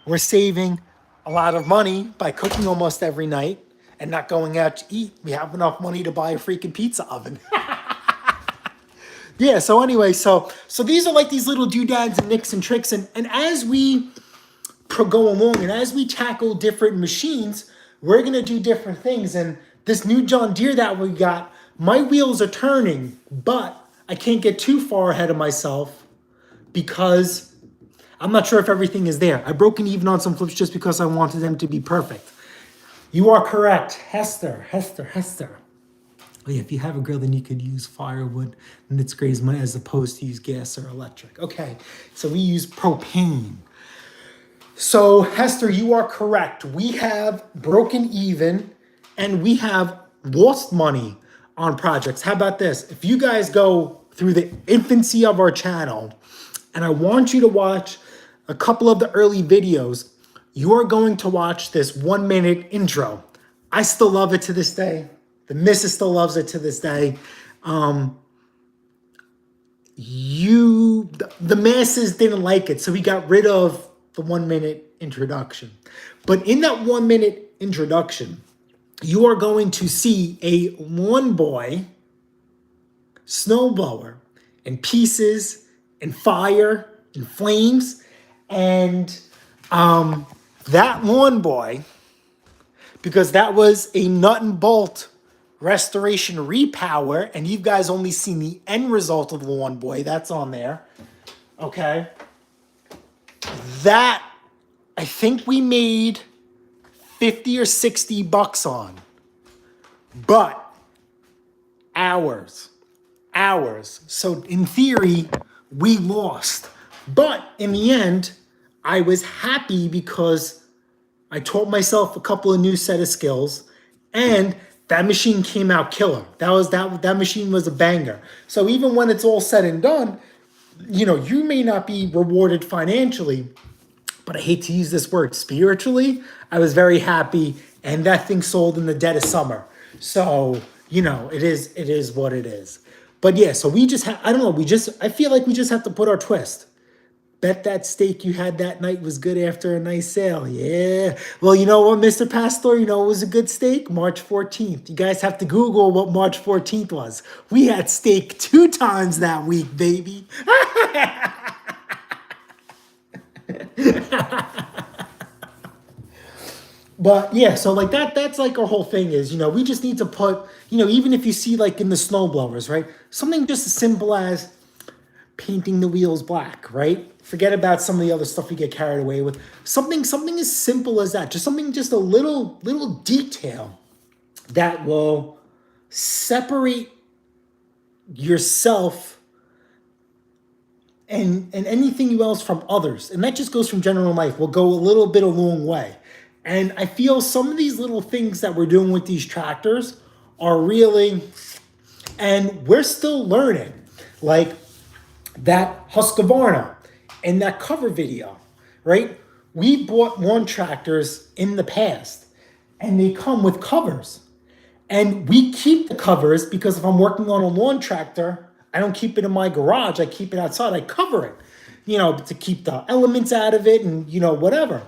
S1: we're saving a lot of money by cooking almost every night and not going out to eat. We have enough money to buy a freaking pizza oven. Yeah, so anyway, so these are like these little doodads and nicks and tricks, and as we go along and as we tackle different machines, we're gonna do different things. And this new John Deere that we got, my wheels are turning, but I can't get too far ahead of myself because I'm not sure if everything is there. I broke an even on some flips just because I wanted them to be perfect. You are correct, Hester. Oh yeah, if you have a grill, then you could use firewood, and it's great as opposed to use gas or electric. Okay, so we use propane. So Hester, you are correct. We have broken even, and we have lost money on projects. How about this? If you guys go through the infancy of our channel, and I want you to watch a couple of the early videos, you are going to watch this 1 minute intro. I still love it to this day. The missus still loves it to this day. The masses didn't like it, so we got rid of the 1 minute introduction. But in that 1 minute introduction, you are going to see a lawn boy snowblower in pieces and fire and flames. And that lawn boy, because that was a nut and bolt restoration repower, and you guys only seen the end result of the lawn boy, that's on there. Okay. That I think we made 50 or 60 bucks on. But hours. So in theory, we lost. But in the end, I was happy because I taught myself a couple of new set of skills, and that machine came out killer. That machine was a banger. So even when it's all said and done, you may not be rewarded financially, but I hate to use this word, spiritually, I was very happy, and that thing sold in the dead of summer. So, it is what it is. But yeah, so we just I feel like we just have to put our twist. Bet that steak you had that night was good after a nice sale. Yeah. Well, you know what, Mr. Pastor, it was a good steak? March 14th. You guys have to Google what March 14th was. We had steak 2 times that week, baby. But yeah, so like that's like our whole thing is, we just need to put, even if you see like in the snow blowers, right? Something just as simple as painting the wheels black, right? Forget about some of the other stuff we get carried away with. Something as simple as that. Just a little detail that will separate yourself and anything else from others. And that just goes from general life. Will go a long way. And I feel some of these little things that we're doing with these tractors are really, and we're still learning. Like that Husqvarna and that cover video, right? We bought lawn tractors in the past and they come with covers. And we keep the covers because if I'm working on a lawn tractor, I don't keep it in my garage. I keep it outside. I cover it, to keep the elements out of it and, whatever.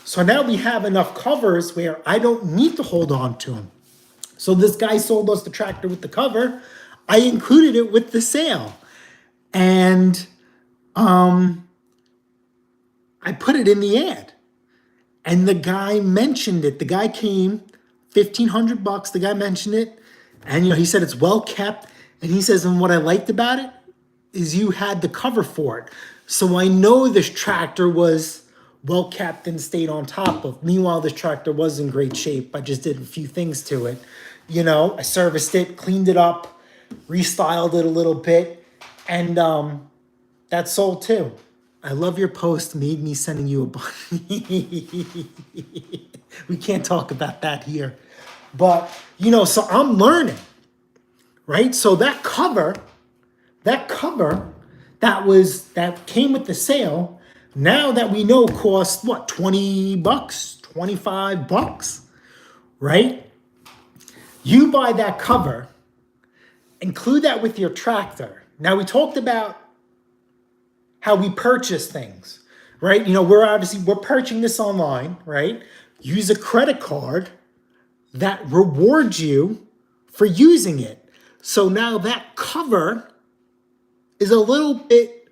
S1: So now we have enough covers where I don't need to hold on to them. So this guy sold us the tractor with the cover. I included it with the sale. And I put it in the ad. And the guy mentioned it. The guy came, $1,500. The guy mentioned it. And he said it's well kept. And he says, and what I liked about it is you had the cover for it. So I know this tractor was well kept and stayed on top of. Meanwhile, this tractor was in great shape. I just did a few things to it. I serviced it, cleaned it up, restyled it a little bit, and that sold too. I love your post, made me sending you a bunch. We can't talk about that here. But, so I'm learning, right? So that cover that came with the sale, now that we know cost what, $20, $25, right? You buy that cover, include that with your tractor. Now we talked about how we purchase things, right? We're purchasing this online, right? Use a credit card that rewards you for using it. So now that cover is a little bit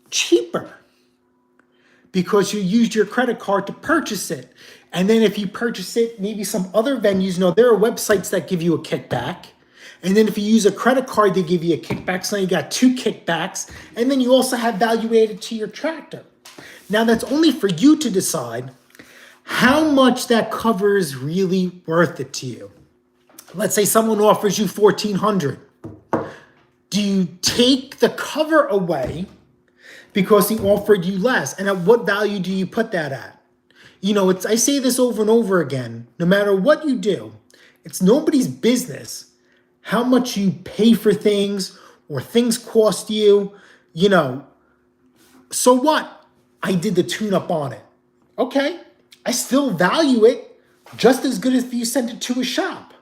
S1: cheaper because you used your credit card to purchase it. And then if you purchase it, maybe some other venues, there are websites that give you a kickback. And then if you use a credit card, they give you a kickback. So now you got 2 kickbacks. And then you also have value added to your tractor. Now that's only for you to decide how much that cover is really worth it to you. Let's say someone offers you $1,400. Do you take the cover away because he offered you less? And at what value do you put that at? I say this over and over again, no matter what you do, it's nobody's business how much you pay for things or things cost you, So what? I did the tune-up on it. Okay, I still value it just as good as if you sent it to a shop.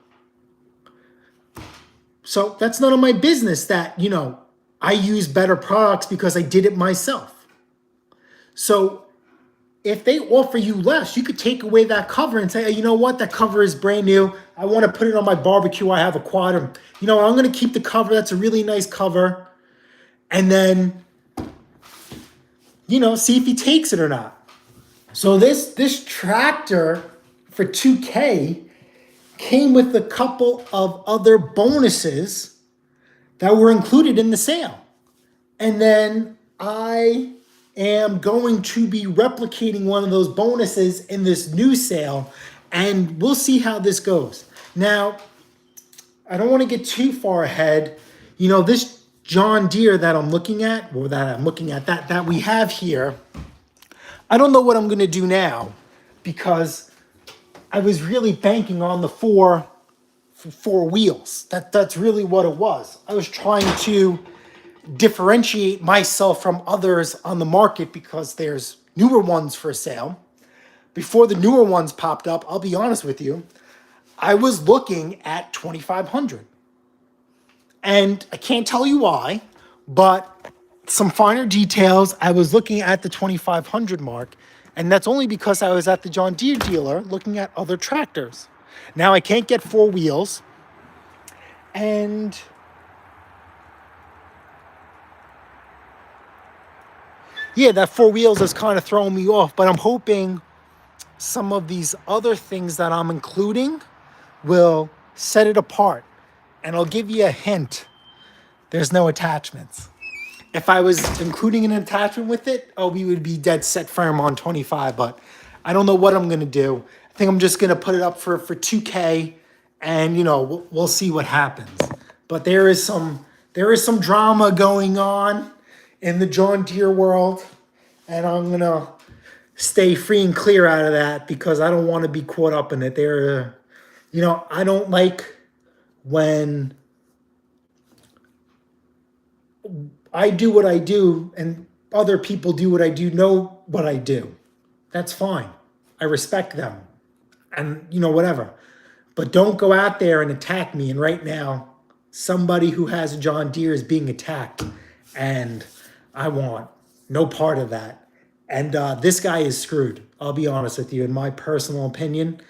S1: So that's none of my business that, I use better products because I did it myself. So if they offer you less, you could take away that cover and say, hey, you know what? That cover is brand new. I want to put it on my barbecue. I have a quad. I'm going to keep the cover. That's a really nice cover. And then, see if he takes it or not. So this tractor for $2K came with a couple of other bonuses that were included in the sale. And then I am going to be replicating one of those bonuses in this new sale, and we'll see how this goes. Now, I don't want to get too far ahead. This John Deere that I'm looking at, that we have here, I don't know what I'm going to do now because I was really banking on the four wheels. That's really what it was. I was trying to differentiate myself from others on the market because there's newer ones for sale. Before the newer ones popped up, I'll be honest with you, I was looking at 2,500. And I can't tell you why, but some finer details, I was looking at the 2,500 mark, and that's only because I was at the John Deere dealer looking at other tractors. Now I can't get 4 wheels, and yeah, that 4 wheels is kind of throwing me off, but I'm hoping some of these other things that I'm including will set it apart. And I'll give you a hint. There's no attachments. If I was including an attachment with it, we would be dead set firm on 25, but I don't know what I'm going to do. I think I'm just going to put it up for $2K and, we'll see what happens. But there is some drama going on in the John Deere world, and I'm going to stay free and clear out of that because I don't want to be caught up in it. I don't like when I do what I do and other people do what I do, know what I do. That's fine. I respect them and, whatever. But don't go out there and attack me. And right now, somebody who has a John Deere is being attacked. And I want no part of that. And this guy is screwed. I'll be honest with you. In my personal opinion,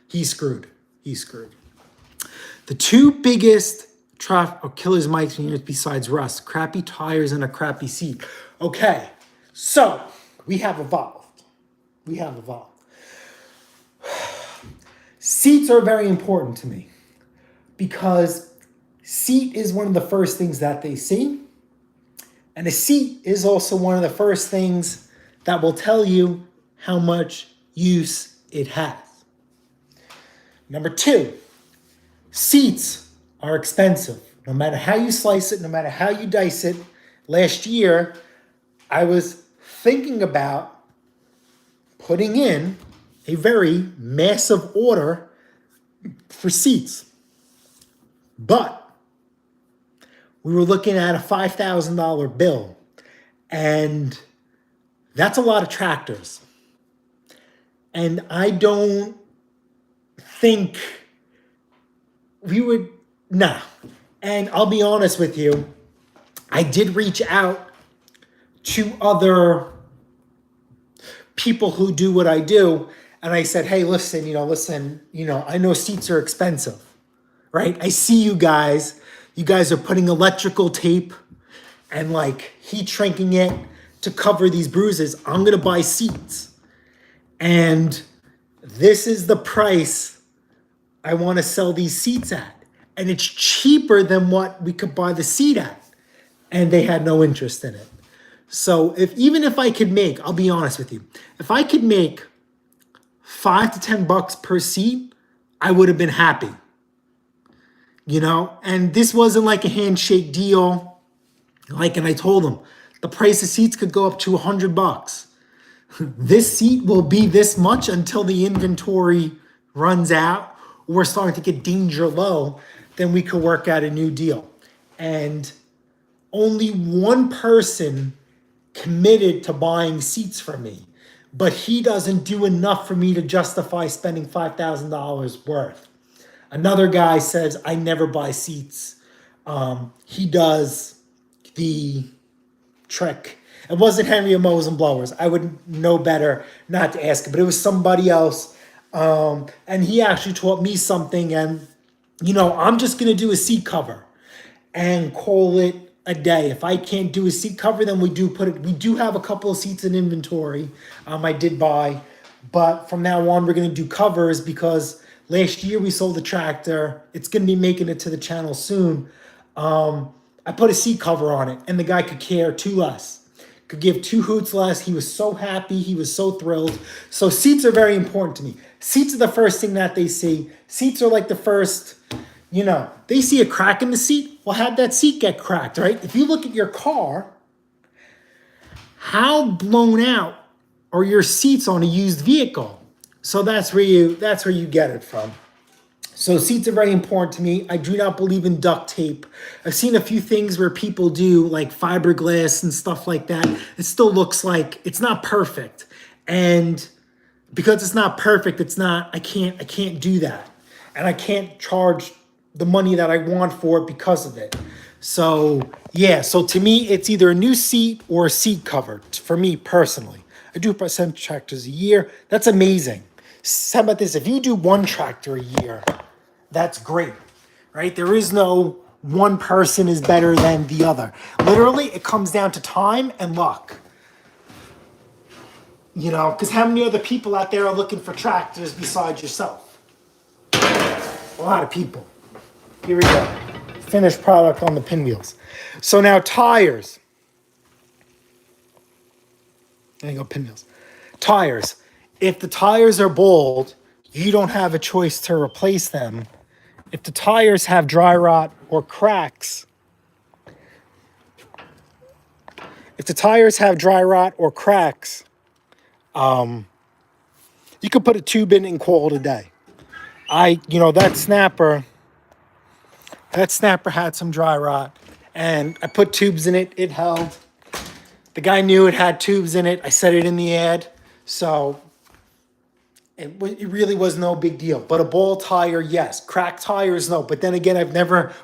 S1: he's screwed. He's screwed. The two biggest killers Mike's units besides rust, crappy tires and a crappy seat. Okay, so we have evolved. Seats are very important to me because seat is one of the first things that they see. And a seat is also one of the first things that will tell you how much use it has. Number two, seats are expensive. No matter how you slice it, no matter how you dice it. Last year, I was thinking about putting in a very massive order for seats. But we were looking at a $5,000 bill. And that's a lot of tractors. And I don't think we would, nah. And I'll be honest with you, I did reach out to other people who do what I do. And I said, hey, listen, I know seats are expensive, right? I see you guys are putting electrical tape and like heat shrinking it to cover these bruises. I'm going to buy seats. And this is the price I want to sell these seats at. And it's cheaper than what we could buy the seat at. And they had no interest in it. So even if I could make, I'll be honest with you, if I could make $5 to $10 per seat, I would have been happy. And this wasn't like a handshake deal. And I told them the price of seats could go up to $100. This seat will be this much until the inventory runs out. We're starting to get danger low. Then we could work out a new deal. And only one person committed to buying seats from me, but he doesn't do enough for me to justify spending $5,000 worth. Another guy says, I never buy seats. He does the trick. It wasn't Henry of Mows and Blowers. I would know better not to ask him, but it was somebody else. And he actually taught me something. And, I'm just going to do a seat cover and call it a day. If I can't do a seat cover, then we do have a couple of seats in inventory. I did buy, but from now on, we're going to do covers because last year we sold the tractor. It's going to be making it to the channel soon. I put a seat cover on it and the guy could care two less. Could give two hoots less. He was so happy. He was so thrilled. So seats are very important to me. Seats are the first thing that they see. Seats are like the first, they see a crack in the seat. Well, how'd that seat get cracked, right? If you look at your car, how blown out are your seats on a used vehicle? So that's where you get it from. So seats are very important to me. I do not believe in duct tape. I've seen a few things where people do like fiberglass and stuff like that. It still looks like it's not perfect. And because it's not perfect, I can't do that. And I can't charge the money that I want for it because of it. So to me, it's either a new seat or a seat cover for me personally. I do 7 tractors a year. That's amazing. How about this? If you do one tractor a year, that's great, right? There is no one person is better than the other. Literally, it comes down to time and luck. Because how many other people out there are looking for tractors besides yourself? A lot of people. Here we go. Finished product on the pinwheels. So now tires. There you go, pinwheels. Tires. If the tires are bald, you don't have a choice to replace them. If the tires have dry rot or cracks, You could put a tube in and call it a day. That snapper had some dry rot, and I put tubes in it. It held. The guy knew it had tubes in it. I said it in the ad, so it really was no big deal. But a ball tire, yes. Cracked tires, no. But then again,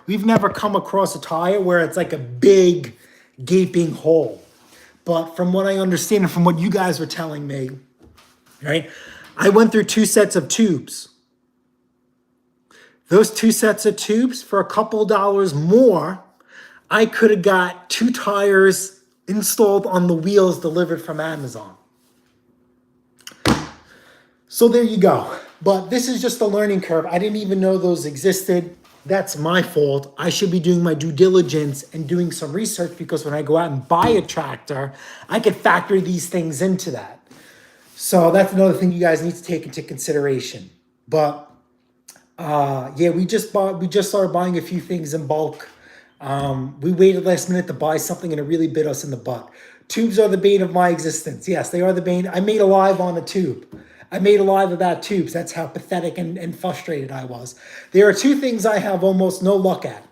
S1: we've never come across a tire where it's like a big gaping hole. But from what I understand and from what you guys were telling me, right, I went through 2 sets of tubes. Those 2 sets of tubes, for a couple dollars more, I could have got 2 tires installed on the wheels delivered from Amazon. So there you go. But this is just a learning curve. I didn't even know those existed. That's my fault. I should be doing my due diligence and doing some research, because when I go out and buy a tractor, I could factor these things into that. So that's another thing you guys need to take into consideration. But yeah, we just started buying a few things in bulk. We waited last minute to buy something, and it really bit us in the butt. Tubes are the bane of my existence. Yes, they are the bane. I made a live on a tube. I made a live about tubes. That's how pathetic and frustrated I was. There are 2 things I have almost no luck at.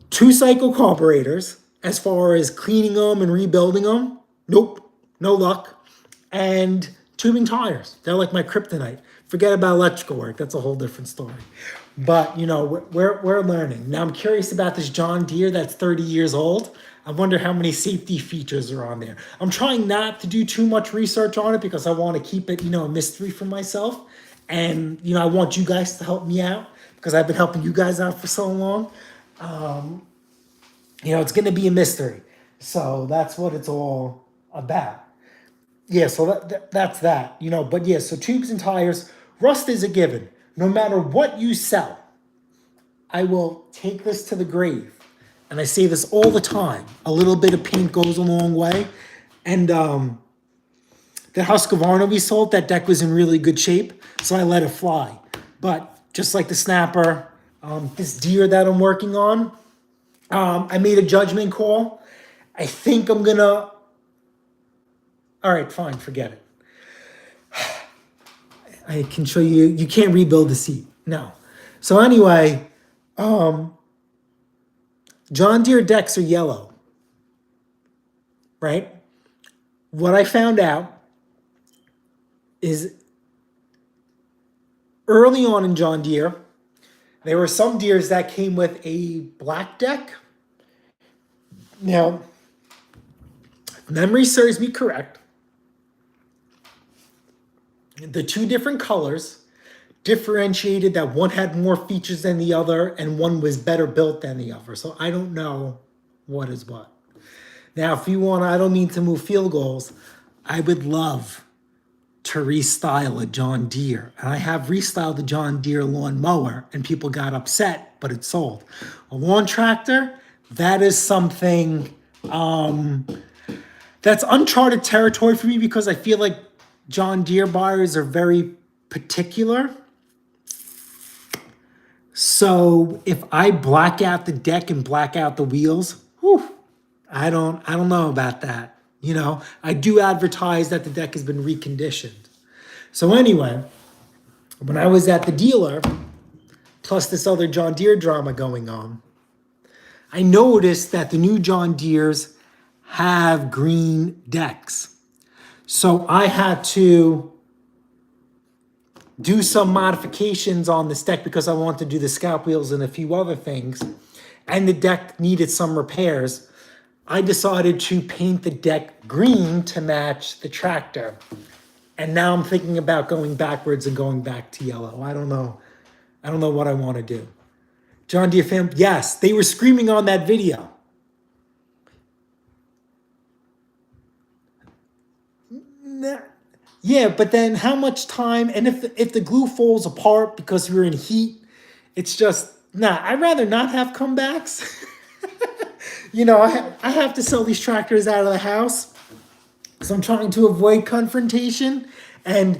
S1: 2-cycle carburetors, as far as cleaning them and rebuilding them. Nope, no luck. And tubing tires. They're like my kryptonite. Forget about electrical work. That's a whole different story. But, we're learning. Now, I'm curious about this John Deere that's 30 years old. I wonder how many safety features are on there. I'm trying not to do too much research on it, because I want to keep it, a mystery for myself. And, I want you guys to help me out, because I've been helping you guys out for so long. It's going to be a mystery. So that's what it's all about. Yeah, so that's that. But yeah, so tubes and tires, rust is a given. No matter what you sell, I will take this to the grave. And I say this all the time. A little bit of paint goes a long way. And the Husqvarna we sold, that deck was in really good shape, so I let it fly. But just like the snapper, this Deere that I'm working on, I made a judgment call. I think I'm going to... All right, fine, forget it. I can show you. You can't rebuild the seat. No. So anyway, John Deere decks are yellow, right? What I found out is early on in John Deere, there were some Deeres that came with a black deck. Now, if memory serves me correct, the 2 different colors differentiated that one had more features than the other and one was better built than the other. So I don't know what is what. Now, if you want, I don't mean to move field goals. I would love to restyle a John Deere. And I have restyled the John Deere lawn mower, and people got upset, but it sold. A lawn tractor, that is something that's uncharted territory for me, because I feel like John Deere buyers are very particular. So if I black out the deck and black out the wheels, I don't know about that. I do advertise that the deck has been reconditioned. So anyway, when I was at the dealer, plus this other John Deere drama going on, I noticed that the new John Deeres have green decks. So I had to do some modifications on this deck, because I wanted to do the scalp wheels and a few other things. And the deck needed some repairs. I decided to paint the deck green to match the tractor. And now I'm thinking about going backwards and going back to yellow. I don't know what I want to do. John Deere fam, yes, they were screaming on that video. Yeah, but then how much time, and if the glue falls apart because you're in heat, it's just, I'd rather not have comebacks. I have to sell these tractors out of the house, so I'm trying to avoid confrontation. And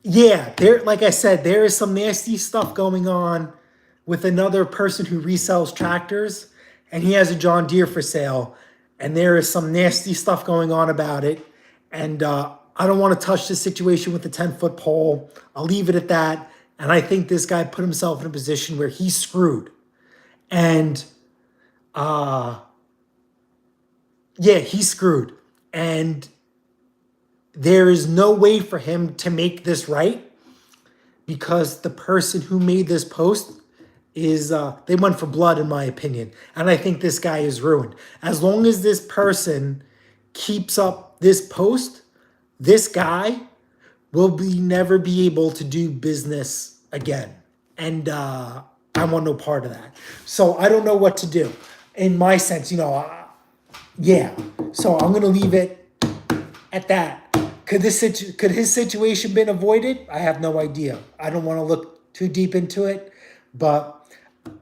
S1: yeah, like I said, there is some nasty stuff going on with another person who resells tractors, and he has a John Deere for sale. and there is some nasty stuff going on about it. And I don't want to touch this situation with the 10-foot pole. I'll leave it at that. And I think this guy put himself in a position where he's screwed. And yeah, he's screwed. And there is no way for him to make this right, because the person who made this post is, they went for blood, in my opinion. And I think this guy is ruined. As long as this person keeps up this post, this guy will never be able to do business again. And I want no part of that. So I don't know what to do. In my sense, yeah. So I'm going to leave it at that. Could his situation been avoided? I have no idea. I don't want to look too deep into it, but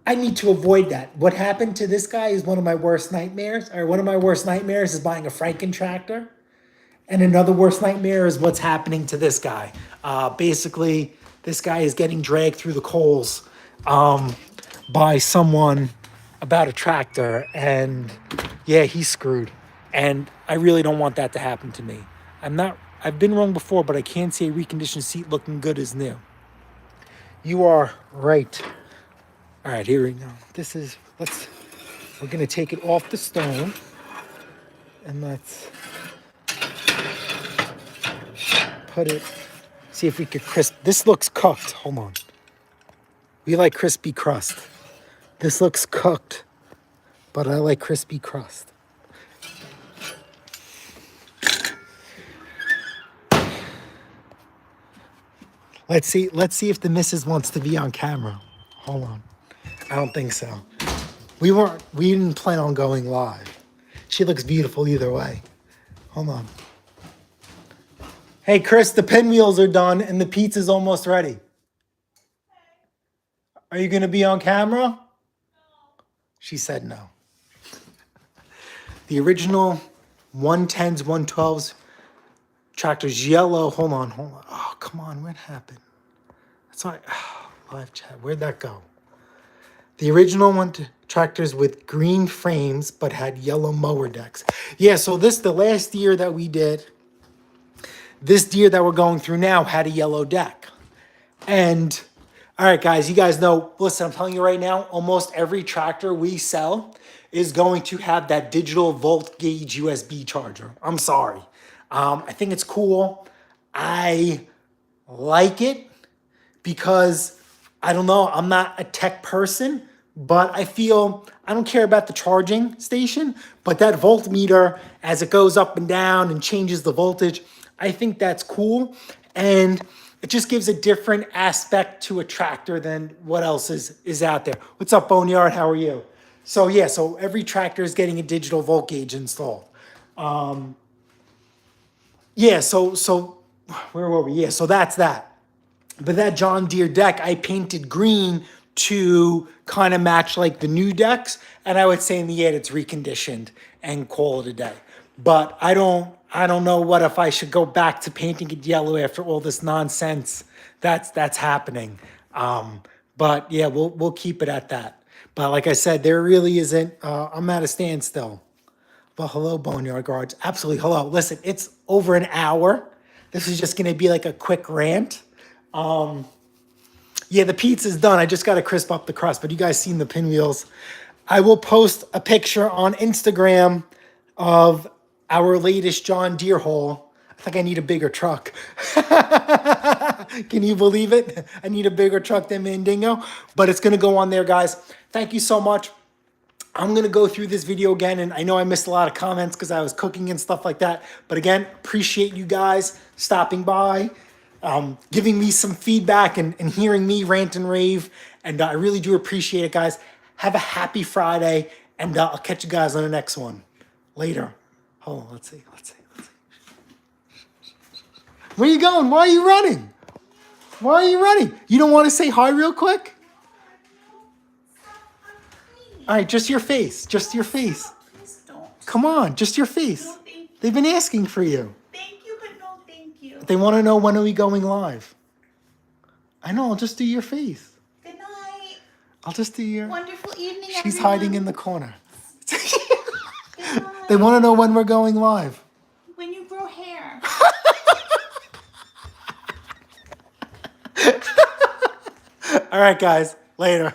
S1: I need to avoid that. What happened to this guy is one of my worst nightmares. Or one of my worst nightmares is buying a Franken tractor. And another worst nightmare is what's happening to this guy. Basically, this guy is getting dragged through the coals by someone about a tractor. And yeah, he's screwed. And I really don't want that to happen to me. I've been wrong before, but I can't see a reconditioned seat looking good as new. You are right. All right, here we go. We're gonna take it off the stone, and let's put it, see if we could crisp. This looks cooked, hold on. We like crispy crust. This looks cooked, but I like crispy crust. Let's see if the missus wants to be on camera. Hold on. I don't think so. We didn't plan on going live. She looks beautiful either way. Hold on. Hey Chris, the pinwheels are done and the pizza's almost ready. Are you gonna be on camera? No. She said no. The original 110s, 112s, tractor's yellow. Hold on. Oh, come on, what happened? That's why, live chat, where'd that go? The original one, tractors with green frames, but had yellow mower decks. Yeah, so the last Deere that we did, this Deere that we're going through now had a yellow deck. And, all right, guys, you guys know, listen, I'm telling you right now, almost every tractor we sell is going to have that digital volt gauge USB charger. I'm sorry. I think it's cool. I like it because, I don't know, I'm not a tech person, but I feel I don't care about the charging station, but that voltmeter, as it goes up and down and changes the voltage, I think that's cool. And it just gives a different aspect to a tractor than what else is out there. What's up, Boneyard? How are you? So yeah, so every tractor is getting a digital volt gauge installed. Yeah, so where were we? Yeah, so that's that. But that John Deere deck, I painted green to kind of match like the new decks. And I would say in the end, it's reconditioned and call it a day. But I don't know what if I should go back to painting it yellow after all this nonsense that's happening. But yeah, we'll keep it at that. But like I said, there really isn't, I'm at a standstill. Well, hello, Boneyard Guards. Absolutely, hello. Listen, it's over an hour. This is just gonna be like a quick rant. Yeah, the pizza's done. I just got to crisp up the crust, but you guys seen the pinwheels. I will post a picture on Instagram of our latest John Deere haul. I think I need a bigger truck. Can you believe it? I need a bigger truck than Mandingo, but it's going to go on there, guys. Thank you so much. I'm going to go through this video again, and I know I missed a lot of comments because I was cooking and stuff like that. But again, appreciate you guys stopping by. Giving me some feedback and hearing me rant and rave. And I really do appreciate it, guys. Have a happy Friday, and I'll catch you guys on the next one. Later. Hold on, let's see. Where are you going? Why are you running? You don't want to say hi real quick? All right, just your face. Just your face.
S2: Please don't.
S1: Come on, just your face.
S2: No, thank you.
S1: They've been asking for you.
S2: Thank you, but no, thank you.
S1: They want to know when are we going live. I know, I'll just do your face.
S2: Good night.
S1: I'll just do your...
S2: Wonderful evening,
S1: She's hiding in the corner.
S2: Good night.
S1: They want to know when we're going live.
S2: When you grow hair.
S1: All right, guys. Later.